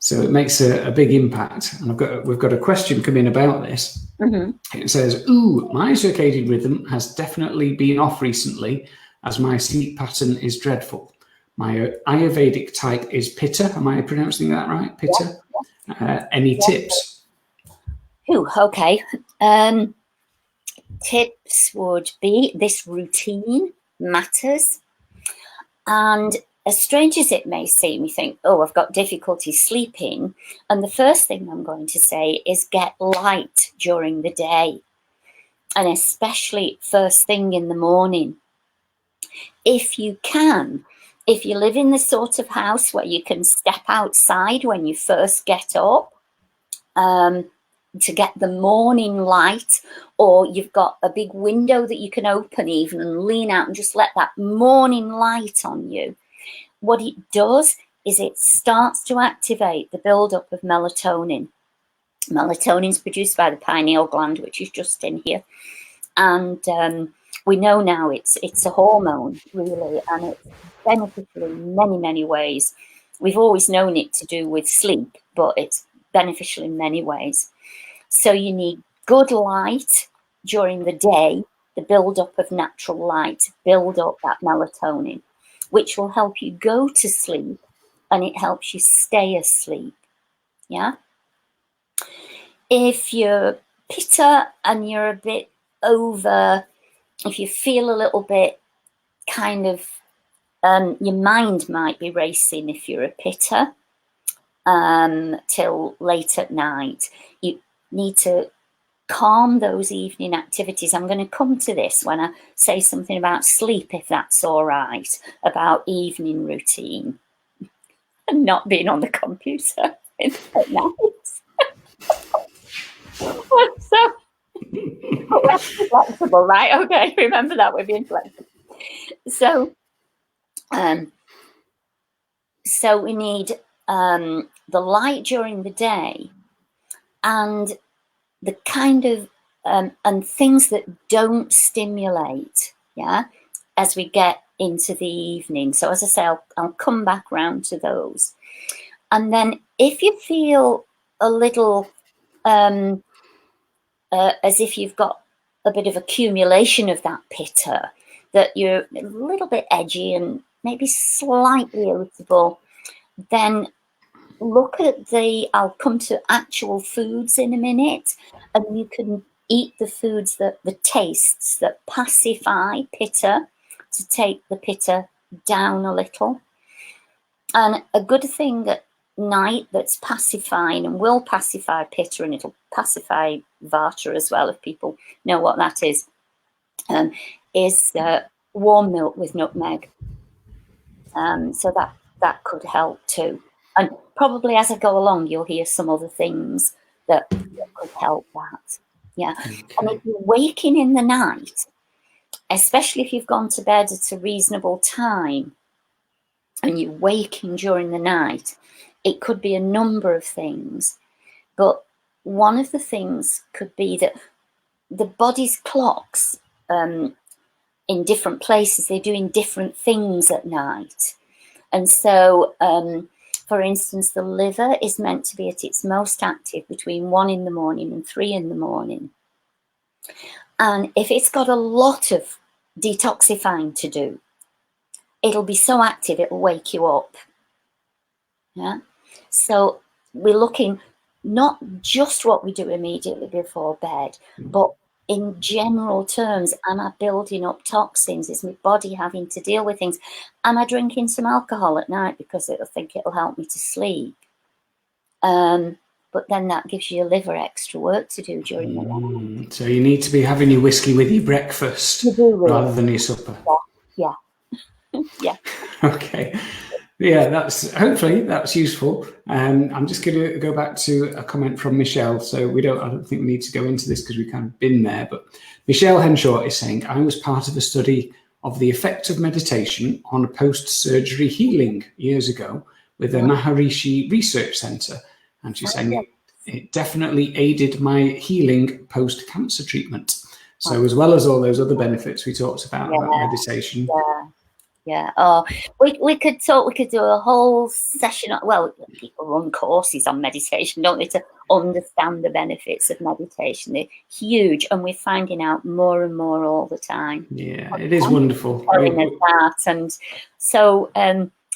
So it makes a big impact. And we've got a question come in about this. Mm-hmm. It says, "Ooh, my circadian rhythm has definitely been off recently, as my sleep pattern is dreadful. My Ayurvedic type is Pitta." Am I pronouncing that right? Pitta. Any tips? Ooh, okay. Tips would be, this routine matters. And as strange as it may seem, you think, oh, I've got difficulty sleeping. And the first thing I'm going to say is get light during the day, and especially first thing in the morning. If you can, if you live in the sort of house where you can step outside when you first get up, to get the morning light, or you've got a big window that you can open even and lean out and just let that morning light on you, what it does is it starts to activate the buildup of melatonin. Melatonin is produced by the pineal gland, which is just in here. And we know now it's a hormone, really, and it's beneficial in many, many ways. We've always known it to do with sleep, but it's beneficial in many ways. So you need good light during the day, the build-up of natural light, build up that melatonin, which will help you go to sleep, and it helps you stay asleep. Yeah. If you're Pitta and you're a bit over, if you feel a little bit kind of, your mind might be racing if you're a Pitta till late at night. You need to calm those evening activities. I'm going to come to this when I say something about sleep, if that's all right, about evening routine and not being on the computer at night. So let's be flexible, right? Okay, remember that, we're being flexible. So we need the light during the day, and the kind of and things that don't stimulate, as we get into the evening. So as I say, I'll come back round to those. And then if you feel a little as if you've got a bit of accumulation of that Pitta, that you're a little bit edgy and maybe slightly irritable, then look at I'll come to actual foods in a minute, and you can eat the foods, the tastes that pacify Pitta, to take the Pitta down a little. And a good thing at night that's pacifying and will pacify Pitta, and it'll pacify Vata as well, if people know what that is warm milk with nutmeg. So that could help too. And probably as I go along, you'll hear some other things that could help that. Yeah. Okay. And if you're waking in the night, especially if you've gone to bed at a reasonable time and you're waking during the night, it could be a number of things. But one of the things could be that the body's clocks in different places, they're doing different things at night. And so, for instance, the liver is meant to be at its most active between 1 in the morning and 3 in the morning. And if it's got a lot of detoxifying to do, it'll be so active, it'll wake you up. Yeah. So we're looking not just what we do immediately before bed, but in general terms, am I building up toxins? Is my body having to deal with things? Am I drinking some alcohol at night because it'll think it'll help me to sleep? But then that gives your liver extra work to do during the night. So you need to be having your whiskey with your breakfast rather than your supper. Yeah. Yeah. Okay. Yeah, hopefully that's useful. I'm just going to go back to a comment from Michelle. So I don't think we need to go into this because we've kind of been there, but Michelle Henshaw is saying, I was part of a study of the effect of meditation on post-surgery healing years ago with the Maharishi Research Center. And she's saying it definitely aided my healing post-cancer treatment. So as well as all those other benefits we talked about meditation. Yeah. Oh, we could talk. We could do a whole session. Well, people run courses on meditation, don't they, to understand the benefits of meditation? They're huge, and we're finding out more and more all the time. Yeah, it is wonderful.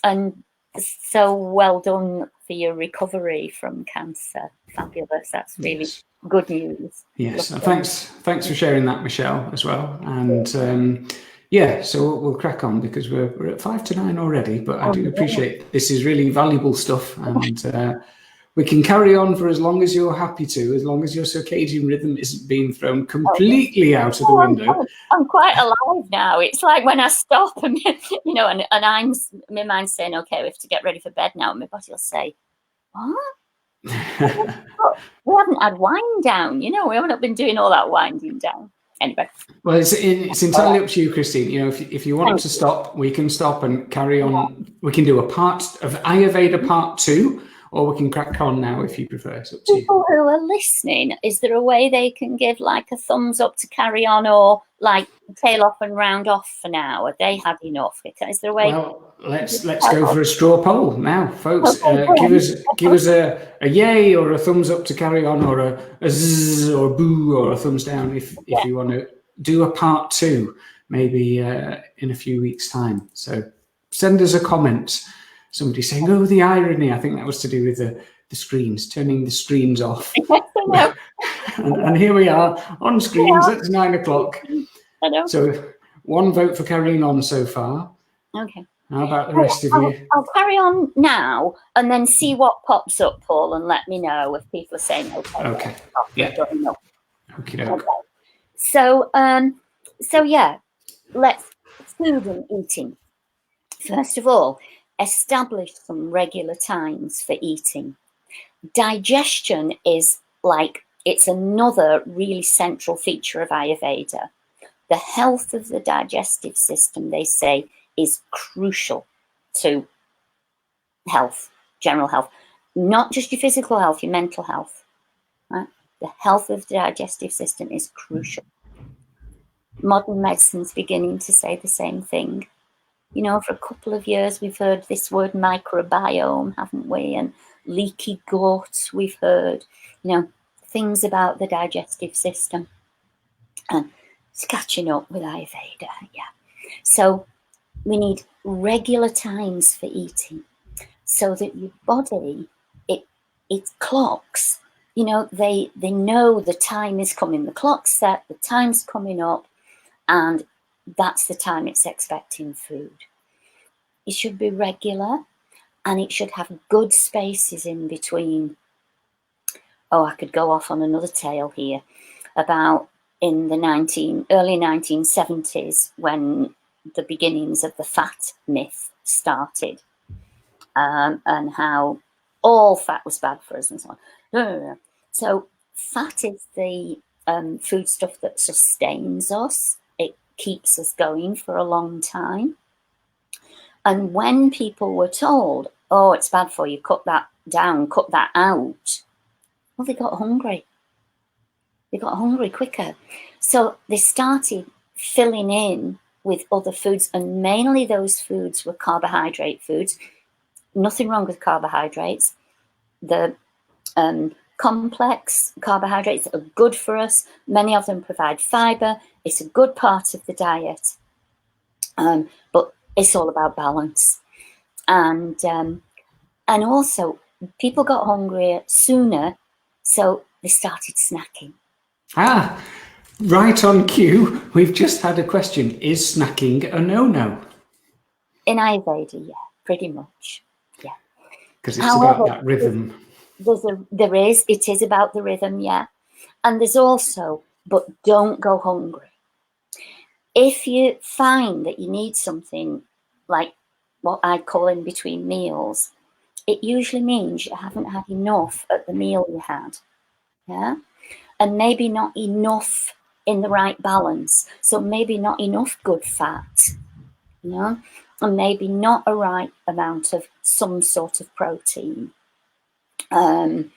And so well done for your recovery from cancer. Fabulous. That's really good news. Yes, thanks for sharing that, Michelle, as well. And yeah, so we'll crack on because we're at 5 to 9 already, but I do appreciate this is really valuable stuff, and we can carry on for as long as you're happy to, as long as your circadian rhythm isn't being thrown completely out of the window. I'm quite alive now. It's like when I stop and, and my mind's saying, okay, we have to get ready for bed now. And my body will say, what? We haven't had wind down, we haven't been doing all that winding down. Anyway. Well, it's entirely up to you, Christine. If you want to stop, we can stop and carry on. We can do a part of Ayurveda part 2, or we can crack on now if you prefer. It's up to you. People who are listening, is there a way they can give like a thumbs up to carry on, or like tail off and round off for now? Have they had enough? Is there a way? Well, let's go for a straw poll now, folks. Give us a yay or a thumbs up to carry on, or a zzz or a boo or a thumbs down if you want to do a part 2, maybe in a few weeks' time. So send us a comment. Somebody saying, "Oh, the irony!" I think that was to do with the screens, turning the screens off. and here we are on screens. It's 9 o'clock. I know. So 1 vote for carrying on so far. Okay. How about the rest of you? I'll carry on now and then see what pops up, Paul, and let me know if people are saying okay. Okay. Yeah. Okay. So yeah, let's food and eating. First of all, establish some regular times for eating. Digestion is it's another really central feature of Ayurveda. The health of the digestive system, they say, is crucial to health, general health, not just your physical health, your mental health. Right? The health of the digestive system is crucial. Modern medicine's beginning to say the same thing. For a couple of years, we've heard this word microbiome, haven't we? And leaky gut, we've heard, things about the digestive system. And it's catching up with Ayurveda, yeah. So we need regular times for eating so that your body, it clocks. They know the time is coming. The clock's set, the time's coming up, and that's the time it's expecting food. It should be regular, and it should have good spaces in between. Oh, I could go off on another tale here about in the early 1970s when the beginnings of the fat myth started, and how all fat was bad for us and so on. No. So fat is the foodstuff that sustains us. It keeps us going for a long time. And when people were told, oh, it's bad for you, cut that down, cut that out, well, they got hungry. They got hungry quicker. So they started filling in with other foods, and mainly those foods were carbohydrate foods. Nothing wrong with carbohydrates. The complex carbohydrates are good for us. Many of them provide fiber. It's a good part of the diet. But it's all about balance. And also, people got hungrier sooner, so they started snacking. Right on cue. We've just had a question. Is snacking a no-no? In Ayurveda, yeah, pretty much. Yeah. Because it's about that rhythm. It is about the rhythm, yeah. And there's also, but don't go hungry. If you find that you need something like what I call in between meals, it usually means you haven't had enough at the meal you had. Yeah. And maybe not enough in the right balance. So maybe not enough good fat, you know, and maybe not a right amount of some sort of protein, and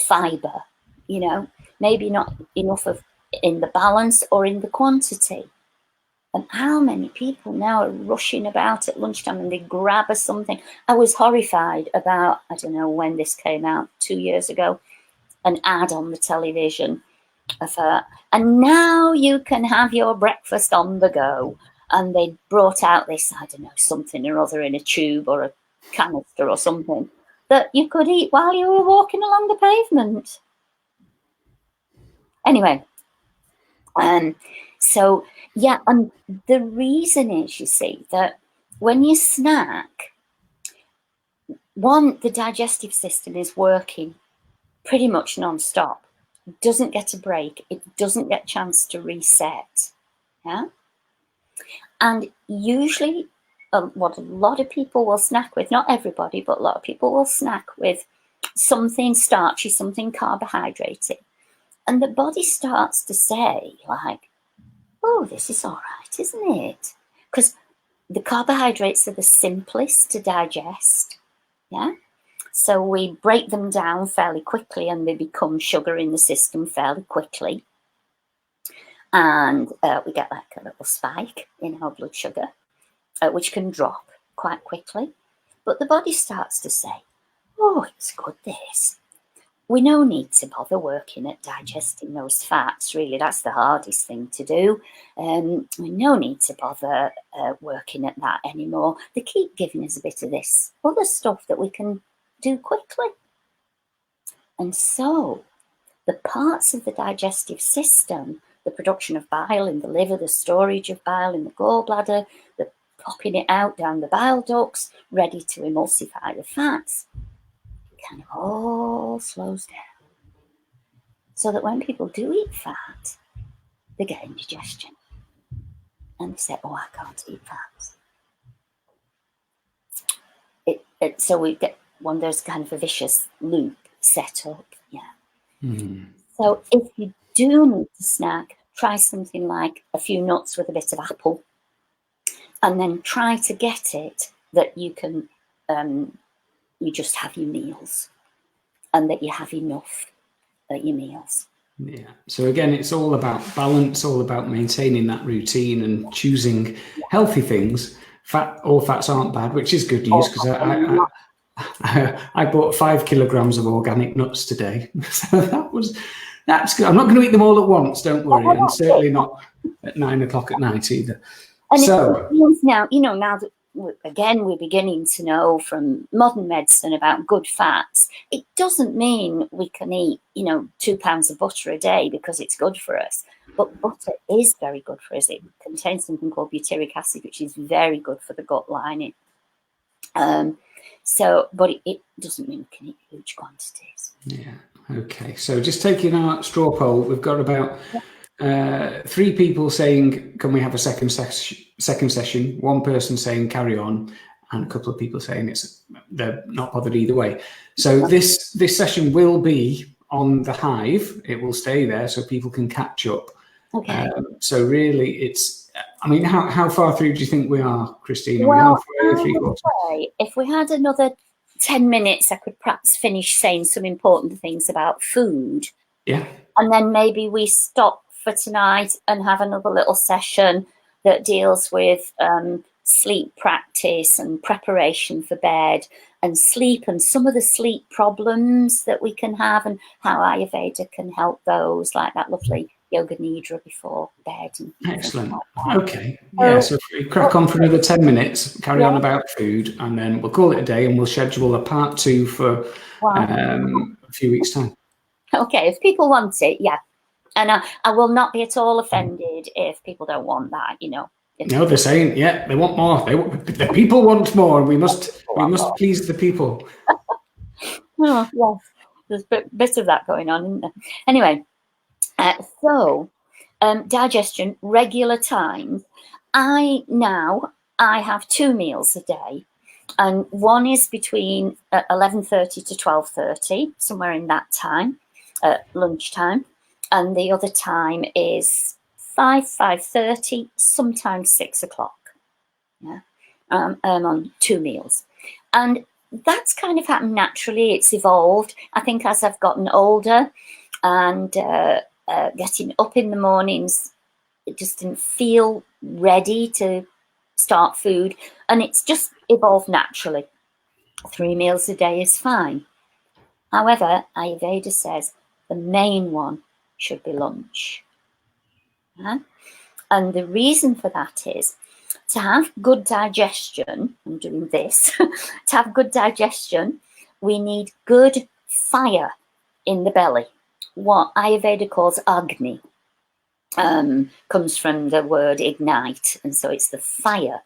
fiber, you know, maybe not enough of in the balance or in the quantity. And how many people now are rushing about at lunchtime and they grab a something? I was horrified about, I don't know when this came out, 2 years ago, an ad on the television of her, and now you can have your breakfast on the go. And they brought out this, I don't know, something or other in a tube or a canister or something that you could eat while you were walking along the pavement. Anyway, so yeah, and the reason is, you see, that when you snack, one, the digestive system is working pretty much non-stop. It doesn't get a break. It doesn't get a chance to reset. Yeah. And usually what a lot of people will snack with, not everybody, but a lot of people will snack with something starchy, something carbohydrated. And the body starts to say, like, oh, this is all right, isn't it? Because the carbohydrates are the simplest to digest. Yeah. So we break them down fairly quickly and they become sugar in the system fairly quickly. And we get like a little spike in our blood sugar, which can drop quite quickly. But the body starts to say, oh, it's good, this. We no need to bother working at digesting those fats, really. That's the hardest thing to do. We no need to bother working at that anymore. They keep giving us a bit of this other stuff that we can do quickly. And so the parts of the digestive system, the production of bile in the liver, the storage of bile in the gallbladder, the popping it out down the bile ducts, ready to emulsify the fats, kind of all slows down. So that when people do eat fat, they get indigestion. And they say, oh, I can't eat fats. So we get one of those kind of a vicious loop set up. Yeah. So if you do need to snack, try something like a few nuts with a bit of apple, and then try to get it that you can, you just have your meals and that you have enough at your meals. Yeah. So again, it's all about balance, all about maintaining that routine and choosing healthy things. Fats aren't bad, which is good news, because I bought 5 kilograms of organic nuts today. So that's good. I'm not going to eat them all at once, don't worry, and certainly not at 9 o'clock at night either. And so now, now that again we're beginning to know from modern medicine about good fats, it doesn't mean we can eat 2 pounds of butter a day because it's good for us. But butter is very good for us. It contains something called butyric acid, which is very good for the gut lining. But it doesn't mean we can eat huge quantities. Yeah. Okay. So just taking our straw poll, we've got about 3 people saying, can we have a second session? 1 person saying carry on, and a couple of people saying they're not bothered either way. So this session will be on the Hive. It will stay there so people can catch up. Okay. So really, it's. I mean, how far through do you think we are, Christine? Are well, we halfway, if we had another 10 minutes, I could perhaps finish saying some important things about food. Yeah. And then maybe we stop for tonight and have another little session that deals with sleep practice and preparation for bed and sleep and some of the sleep problems that we can have and how Ayurveda can help those, like that lovely yoga nidra before bed. Excellent. Okay. Yeah, so if we crack on for another 10 minutes, carry on about food, and then we'll call it a day and we'll schedule a part 2 for a few weeks' time. Okay, if people want it, yeah. And I will not be at all offended if people don't want that, No, they're saying, they want more. The people want more. We must please the people. Oh, yes. There's a bit of that going on, isn't there? Anyway, so digestion, regular times. I now I have 2 meals a day, and one is between 11:30 to 12:30, somewhere in that time, lunchtime, and the other time is 5:30, sometimes 6 o'clock. Yeah, on 2 meals, and that's kind of happened naturally. It's evolved, I think, as I've gotten older, and getting up in the mornings, it just didn't feel ready to start food, and it's just evolved naturally. 3 meals a day is fine. However, Ayurveda says the main one should be lunch. Yeah? And the reason for that is to have good digestion. I'm doing this. To have good digestion, we need good fire in the belly. What Ayurveda calls Agni comes from the word ignite, and so it's the fire.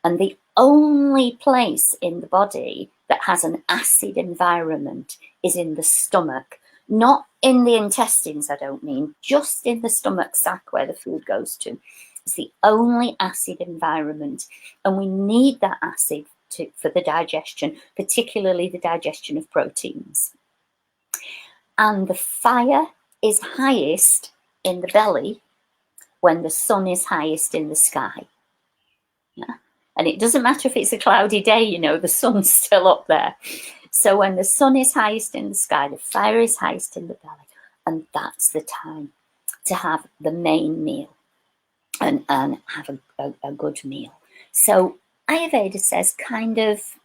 And the only place in the body that has an acid environment is in the stomach, not in the intestines, I don't mean, just in the stomach sac where the food goes to. It's the only acid environment, and we need that acid for the digestion, particularly the digestion of proteins. And the fire is highest in the belly when the sun is highest in the sky. Yeah. And it doesn't matter if it's a cloudy day, you know, the sun's still up there. So when the sun is highest in the sky, the fire is highest in the belly, and that's the time to have the main meal and have a good meal. So Ayurveda says kind of,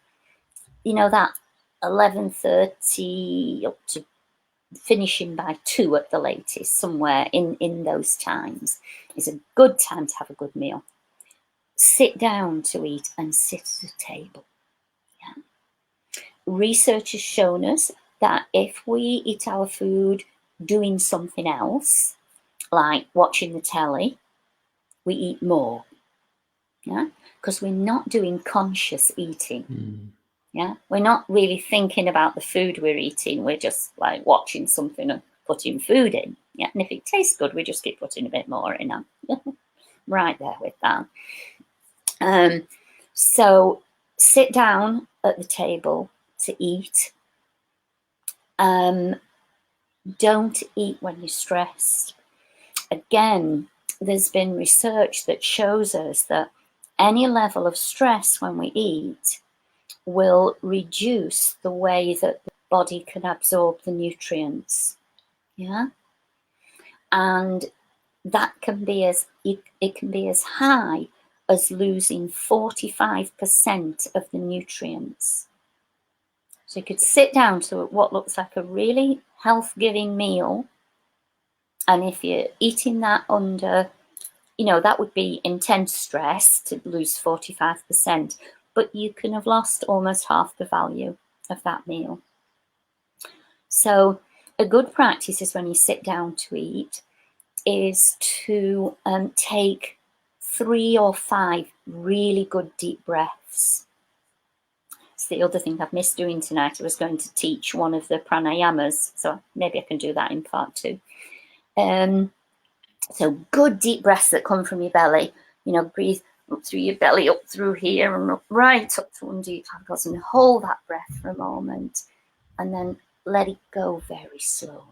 you know, that 11:30 up to finishing by 2 at the latest, somewhere in those times, is a good time to have a good meal. Sit down to eat and sit at a table. Yeah. Research has shown us that if we eat our food doing something else, like watching the telly, we eat more. Yeah, because we're not doing conscious eating. Yeah, we're not really thinking about the food we're eating. We're just like watching something and putting food in. Yeah, and if it tastes good, we just keep putting a bit more in. I'm right there with that. So sit down at the table to eat. Don't eat when you're stressed. Again, there's been research that shows us that any level of stress when we eat will reduce the way that the body can absorb the nutrients. Yeah, and that can be it can be as high as losing 45% of the nutrients. So you could sit down to what looks like a really health-giving meal, and if you're eating that under, you know, that would be intense stress to lose 45%, but you can have lost almost half the value of that meal. So a good practice is when you sit down to eat is to take 3 or 5 really good deep breaths. It's the other thing I've missed doing tonight. I was going to teach one of the pranayamas, so maybe I can do that in part 2. So good deep breaths that come from your belly. You know, breathe up through your belly, up through here, and up, right up to under your clavicle, and hold that breath for a moment, and then let it go very slowly.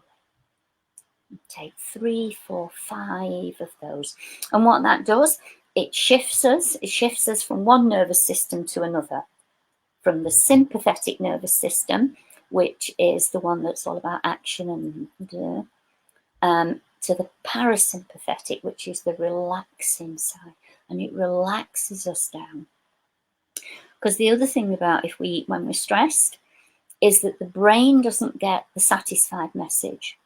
Take 3, 4, 5 of those, and what that does, it shifts us from one nervous system to another, from the sympathetic nervous system, which is the one that's all about action and to the parasympathetic, which is the relaxing side, and it relaxes us down. Because the other thing about if we eat when we're stressed is that the brain doesn't get the satisfied message.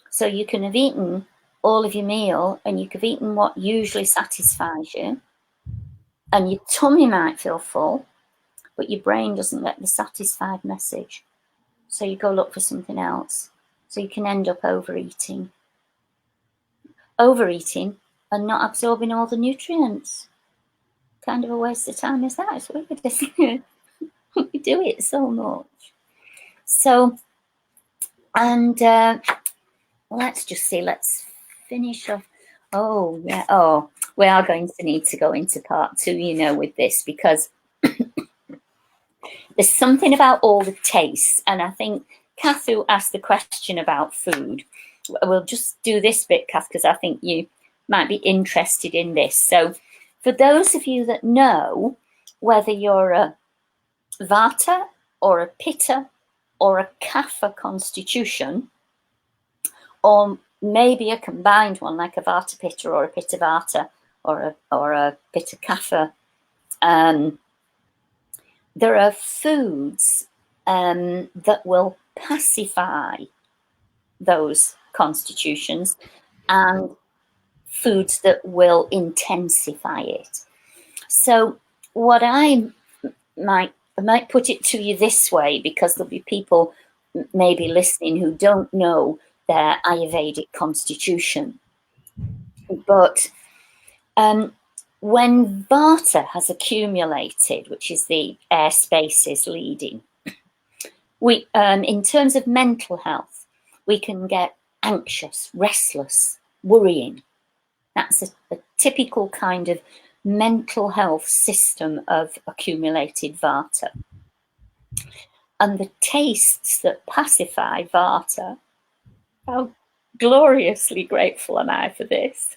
So you can have eaten all of your meal, and you could have eaten what usually satisfies you, and your tummy might feel full, but your brain doesn't get the satisfied message. So you go look for something else. So you can end up overeating and not absorbing all the nutrients. Kind of a waste of time is that? It's weird, isn't it? We do it so much. So, and let's just see, let's finish off. Oh, yeah. Oh, we are going to need to go into part 2, you know, with this, because there's something about all the tastes. And I think Kathu asked the question about food. We'll just do this bit, Kath, because I think you might be interested in this. So for those of you that know, whether you're a Vata or a Pitta or a Kapha constitution, or maybe a combined one like a Vata Pitta or a Pitta Vata or a Pitta Kapha, there are foods that will pacify those constitutions and foods that will intensify it. So what I might put it to you this way, because there'll be people maybe listening who don't know their Ayurvedic constitution. But when Vata has accumulated, which is the air spaces leading, we, in terms of mental health, we can get anxious, restless, worrying. That's a typical kind of mental health system of accumulated Vata. And the tastes that pacify Vata, how gloriously grateful am I for this,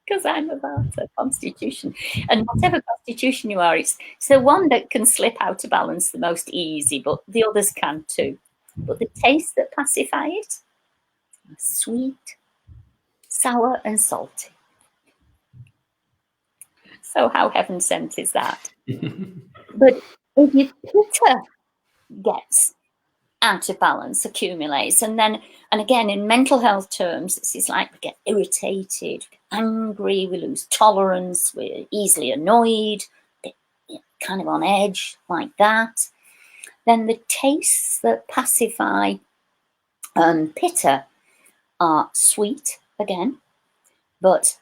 because I'm a Vata constitution. And whatever constitution you are, it's the one that can slip out of balance the most easy, but the others can too. But the tastes that pacify it are sweet, sour and salty. So how heaven sent is that? But if your Pitta gets out of balance, accumulates, and again, in mental health terms, it's like we get irritated, angry, we lose tolerance, we're easily annoyed, kind of on edge like that. Then the tastes that pacify Pitta are sweet again, but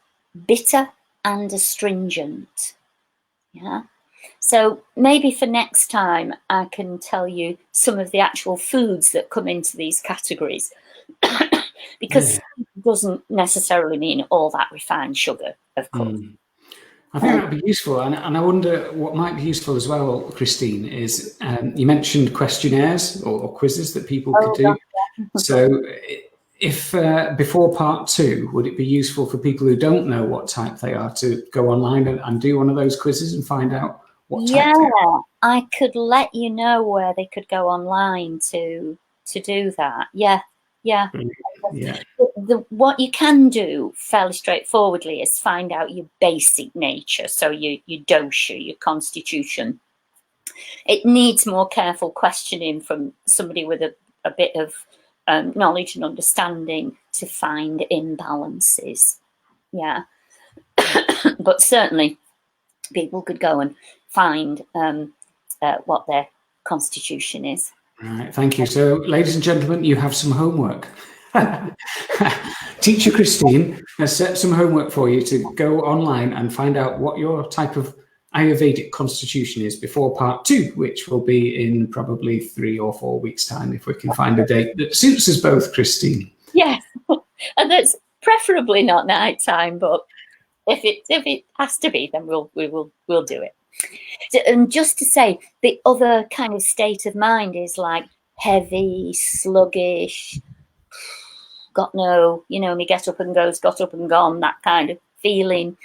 bitter and astringent. Yeah. So maybe for next time, I can tell you some of the actual foods that come into these categories, because it doesn't necessarily mean all that refined sugar, of course. I think that would be useful. And I wonder what might be useful as well, Christine, is you mentioned questionnaires or quizzes that people could do. So if before part 2, would it be useful for people who don't know what type they are to go online and do one of those quizzes and find out what type they are? I could let you know where they could go online to do that. Yeah. What you can do fairly straightforwardly is find out your basic nature, so your dosha, your constitution. It needs more careful questioning from somebody with a bit of knowledge and understanding to find imbalances. Yeah. But certainly people could go and find what their constitution is. All right, thank you. So, ladies and gentlemen, you have some homework. Teacher Christine has set some homework for you to go online and find out what your type of Ayurvedic constitution is before part 2, which will be in probably 3 or 4 weeks' time, if we can find a date that suits us both, Christine. Yes, and that's preferably not night time, but if it has to be, then we'll do it. And just to say, the other kind of state of mind is like heavy, sluggish, got no, me get up and goes, got up and gone, that kind of feeling.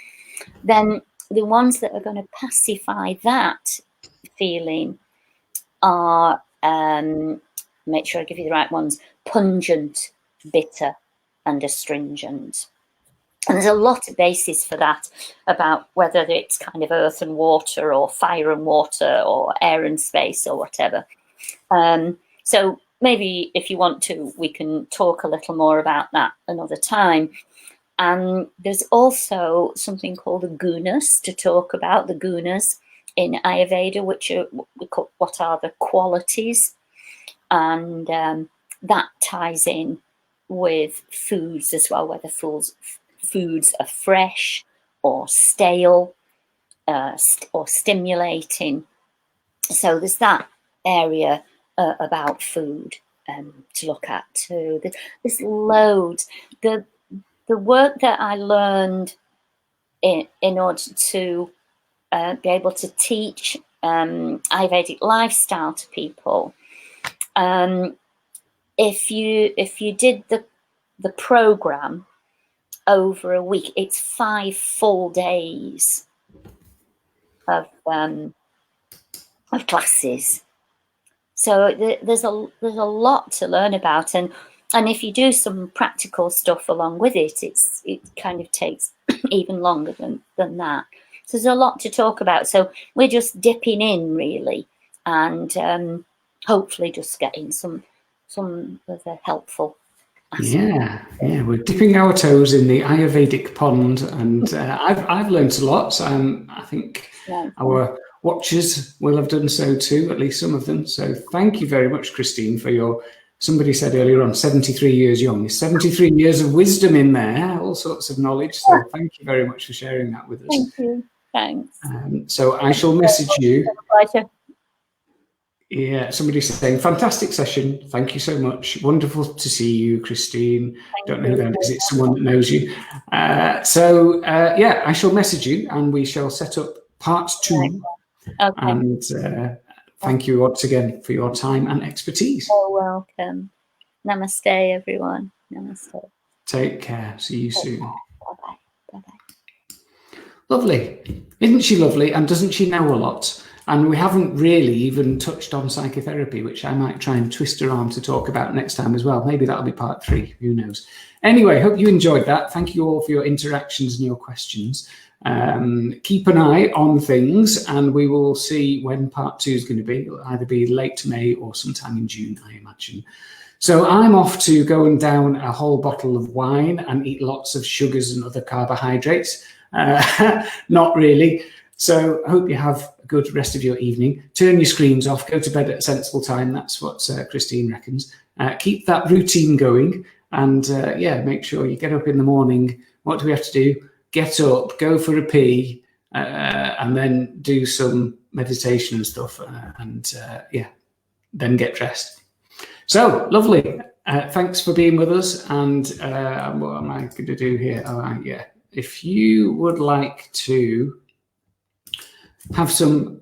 Then the ones that are going to pacify that feeling are, make sure I give you the right ones, pungent, bitter, and astringent. And there's a lot of basis for that, about whether it's kind of earth and water or fire and water or air and space or whatever. So maybe if you want to, we can talk a little more about that another time. And there's also something called the gunas to talk about, the gunas in Ayurveda, which are what are the qualities. And that ties in with foods as well, whether foods are fresh or stale or stimulating. So there's that area about food to look at too. There's loads. The work that I learned in order to be able to teach Ayurvedic lifestyle to people. If you did the program over a week, it's 5 full days of classes. So there's a lot to learn about, and if you do some practical stuff along with it, it kind of takes even longer than that. So there's a lot to talk about. So we're just dipping in really, and hopefully just getting some of the helpful aspects. Yeah, we're dipping our toes in the Ayurvedic pond, and I've learned a lot. I think our watchers will have done so too, at least some of them. So thank you very much, Christine, for your. Somebody said earlier on, 73 years young. There's 73 years of wisdom in there, all sorts of knowledge. So thank you very much for sharing that with us. Thank you. Thanks. So I shall message you. Pleasure. Yeah, somebody's saying, fantastic session. Thank you so much. Wonderful to see you, Christine. Don't know who that is. It's someone that knows you. Yeah, I shall message you and we shall set up part 2. Okay. And thank you once again for your time and expertise. You're welcome. Namaste, everyone. Namaste. Take care. See you soon. Bye-bye. Bye-bye. Lovely. Isn't she lovely? And doesn't she know a lot? And we haven't really even touched on psychotherapy, which I might try and twist her arm to talk about next time as well. Maybe that'll be part 3. Who knows? Anyway, hope you enjoyed that. Thank you all for your interactions and your questions. Keep an eye on things, and we will see when part 2 is going to be. It'll either be late May or sometime in June, I imagine. So I'm off to go and down a whole bottle of wine and eat lots of sugars and other carbohydrates. Not really. So I hope you have a good rest of your evening. Turn your screens off, go to bed at a sensible time. That's what Christine reckons. Keep that routine going, and make sure you get up in the morning. What do we have to do? Get up, go for a pee, and then do some meditation and stuff, then get dressed. So lovely. Thanks for being with us. And what am I going to do here? If you would like to have some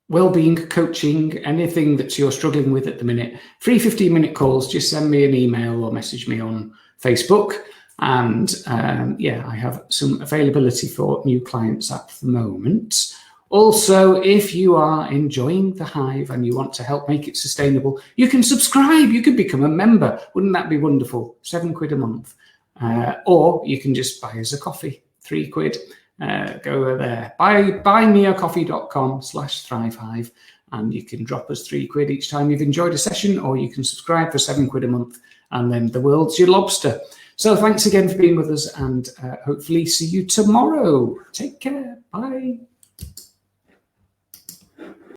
well-being coaching, anything that you're struggling with at the minute, free 15-minute calls, just send me an email or message me on Facebook. And I have some availability for new clients at the moment. Also, if you are enjoying the Hive and you want to help make it sustainable, you can subscribe. You could become a member. Wouldn't that be wonderful? £7 a month. Or you can just buy us a coffee, £3. Go there, buymeacoffee.com/thrivehive, and you can drop us £3 each time you've enjoyed a session, or you can subscribe for £7 a month, and then the world's your lobster. So thanks again for being with us, and hopefully see you tomorrow. Take care. Bye.